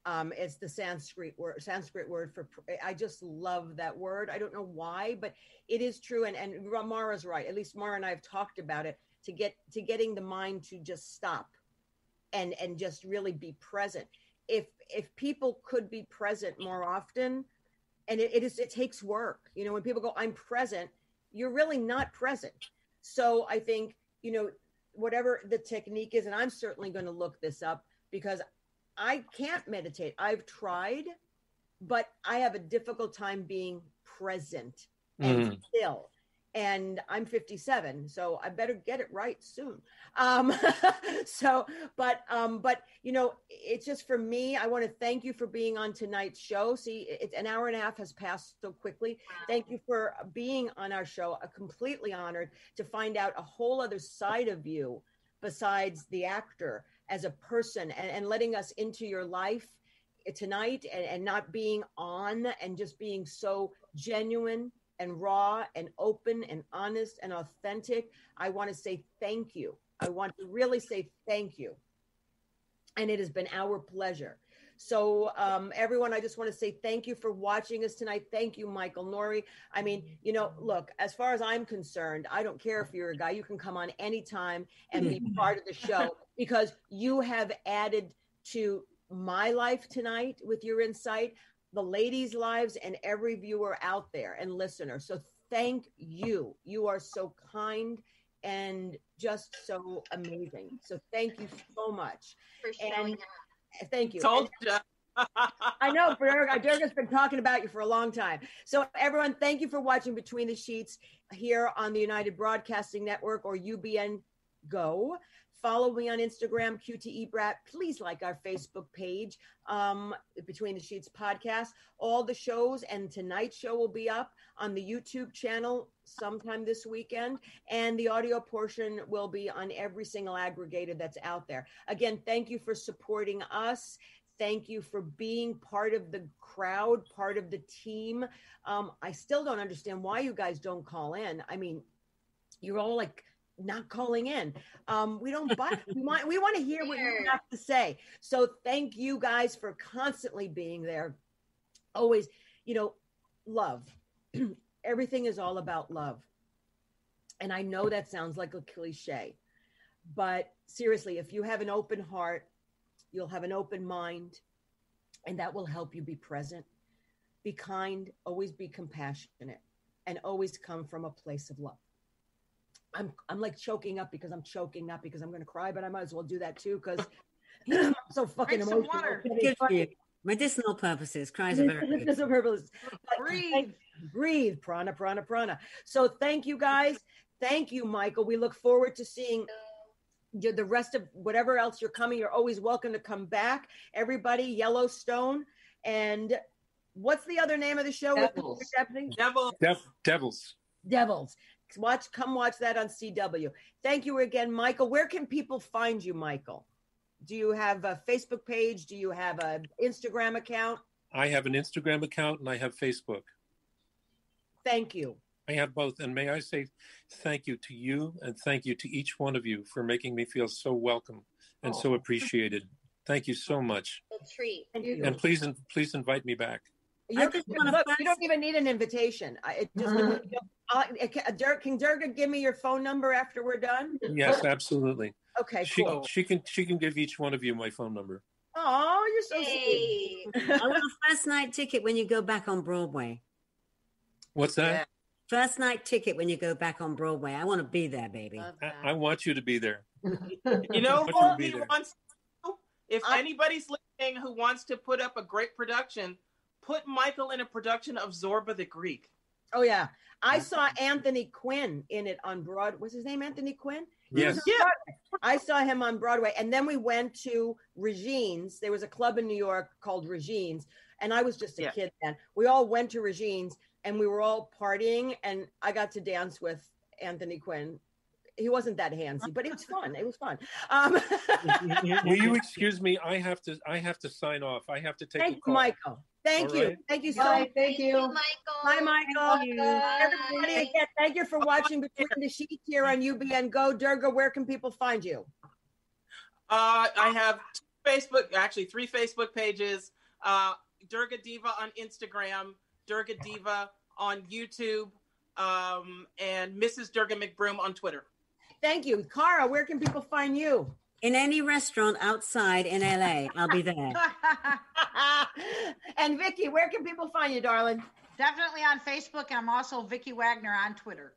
Speaker 2: It's the Sanskrit word for, I just love that word. I don't know why, but it is true. And Mara's right. At least Mara and I have talked about it, to getting the mind to just stop and just really be present. If people could be present more often, and it takes work. You know, when people go, I'm present, you're really not present. So I think, you know, whatever the technique is, and I'm certainly going to look this up because I can't meditate. I've tried, but I have a difficult time being present and still. And I'm 57, so I better get it right soon. But you know, it's just for me. I want to thank you for being on tonight's show. See, it's an hour and a half has passed so quickly. Thank you for being on our show. I'm completely honored to find out a whole other side of you besides the actor as a person, and letting us into your life tonight, and not being on, and just being so genuine and raw and open and honest and authentic. I want to say thank you. I want to really say thank you. And it has been our pleasure. So everyone, I just want to say thank you for watching us tonight. Thank you, Michael, Norrie. I mean, you know, look, as far as I'm concerned, I don't care if you're a guy, you can come on anytime and be part of the show, because you have added to my life tonight with your insight, the ladies' lives, and every viewer out there and listener. So thank you. You are so kind and just so amazing. So thank you so much.
Speaker 5: For showing up.
Speaker 2: Thank you.
Speaker 4: Told you.
Speaker 2: I know, Durga's been talking about you for a long time. So everyone, thank you for watching Between the Sheets here on the United Broadcasting Network, or UBN Go. Follow me on Instagram, QTEBrat. Please like our Facebook page, Between the Sheets podcast. All the shows and tonight's show will be up on the YouTube channel sometime this weekend. And the audio portion will be on every single aggregator that's out there. Again, thank you for supporting us. Thank you for being part of the crowd, part of the team. I still don't understand why you guys don't call in. I mean, you're all like, not calling in. We don't buy. We want to hear what you have to say. So thank you guys for constantly being there. Always, you know, love. Everything is all about love. And I know that sounds like a cliche, but seriously, if you have an open heart, you'll have an open mind, and that will help you be present, be kind, always be compassionate, and always come from a place of love. I'm like choking up because I'm going to cry, but I might as well do that too, because I'm so fucking emotional.
Speaker 1: Good for you. Medicinal purposes. Cries are very good.
Speaker 2: Medicinal purposes.
Speaker 6: Breathe.
Speaker 2: Prana. So thank you guys. Thank you, Michael. We look forward to seeing the rest of whatever else you're coming. You're always welcome to come back. Everybody, Yellowstone. And what's the other name of the show? Devils. Come watch that on CW. Thank you again, Michael. Where can people find you, Michael? Do you have a Facebook page? Do you have an Instagram account?
Speaker 7: I have an Instagram account and I have Facebook.
Speaker 2: Thank you.
Speaker 7: I have both. And may I say thank you to you and thank you to each one of you for making me feel so welcome and so appreciated. Thank you so much.
Speaker 5: A treat.
Speaker 7: And please invite me back.
Speaker 2: You don't even need an invitation. Can Durga give me your phone number after we're done?
Speaker 7: Yes, absolutely.
Speaker 2: Okay, cool.
Speaker 7: She can give each one of you my phone number.
Speaker 2: Oh, you're so sweet.
Speaker 1: I want a first night ticket when you go back on Broadway.
Speaker 7: What's that? Yeah.
Speaker 1: First night ticket when you go back on Broadway. I want to be there, baby.
Speaker 7: I want you to be there.
Speaker 4: You know what he wants to do? If anybody's listening who wants to put up a great production, put Michael in a production of Zorba the Greek.
Speaker 2: Oh, yeah. I saw Anthony Quinn in it on Broadway. What's his name? Anthony Quinn?
Speaker 7: Yes.
Speaker 2: Yeah. I saw him on Broadway. And then we went to Regine's. There was a club in New York called Regine's. And I was just a kid then. We all went to Regine's and we were all partying. And I got to dance with Anthony Quinn. He wasn't that handsy, but it was fun. It was fun.
Speaker 7: Will you excuse me? I have to sign off. I have to take a call.
Speaker 2: Thank you, Michael. Thank you.
Speaker 7: Right.
Speaker 2: Thank you so much.
Speaker 6: Thank you.
Speaker 5: Michael.
Speaker 2: Bye, Michael.
Speaker 5: Bye.
Speaker 2: Everybody, again, thank you for watching Between the Sheets here on UBN Go. Durga, where can people find you?
Speaker 4: I have three Facebook pages. Durga Diva on Instagram, Durga Diva on YouTube, and Mrs. Durga McBroom on Twitter.
Speaker 2: Thank you. Cara, where can people find you?
Speaker 1: In any restaurant outside in LA, I'll be there.
Speaker 2: And Vicky, where can people find you, darling?
Speaker 6: Definitely on Facebook, and I'm also Vicky Wagner on Twitter.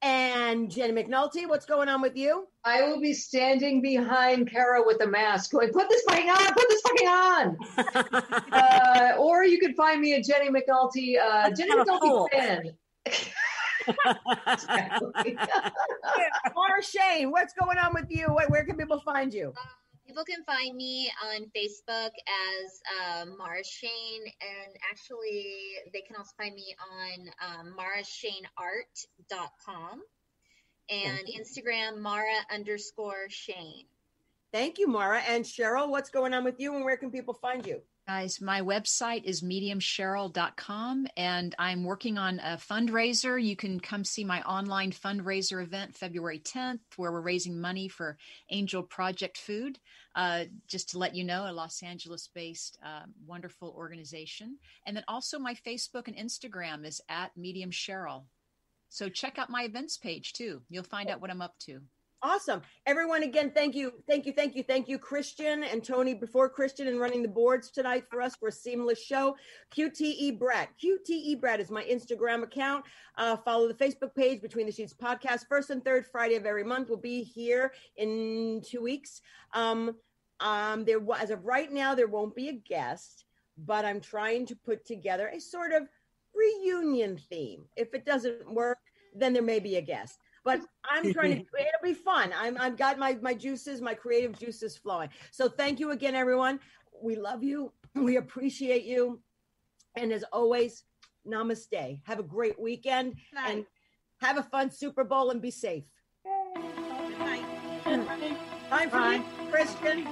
Speaker 2: And Jenny Mcnulty, what's going on with you?
Speaker 8: I will be standing behind Kara with a mask going, put this fucking on, or you can find me at Jenny Mcnulty, Jenny Mcnulty fan.
Speaker 2: Mara Shane, what's going on with you? Where can people find you?
Speaker 5: People can find me on Facebook as Mara Shane, and actually they can also find me on marashaneart.com and Instagram Mara_Shane.
Speaker 2: Thank you, Mara. And Cheryl, what's going on with you, and where can people find you?
Speaker 3: Guys, my website is mediumcheryl.com, and I'm working on a fundraiser. You can come see my online fundraiser event February 10th, where we're raising money for Angel Project Food. Just to let you know, a Los Angeles-based wonderful organization. And then also my Facebook and Instagram is at Medium Cheryl. So check out my events page too. You'll find out what I'm up to.
Speaker 2: Awesome. Everyone, again, thank you, Christian and Tony, before Christian, and running the boards tonight for us for a seamless show. QTE Brett is my Instagram account. Follow the Facebook page, Between the Sheets Podcast. First and third Friday of every month. We'll be here in 2 weeks. As of right now, there won't be a guest, but I'm trying to put together a sort of reunion theme. If it doesn't work, then there may be a guest. But I'm trying to, it'll be fun. I've got my juices, my creative juices flowing. So thank you again, everyone. We love you. We appreciate you. And as always, namaste. Have a great weekend and have a fun Super Bowl and be safe. Good night. Time for you, Christian.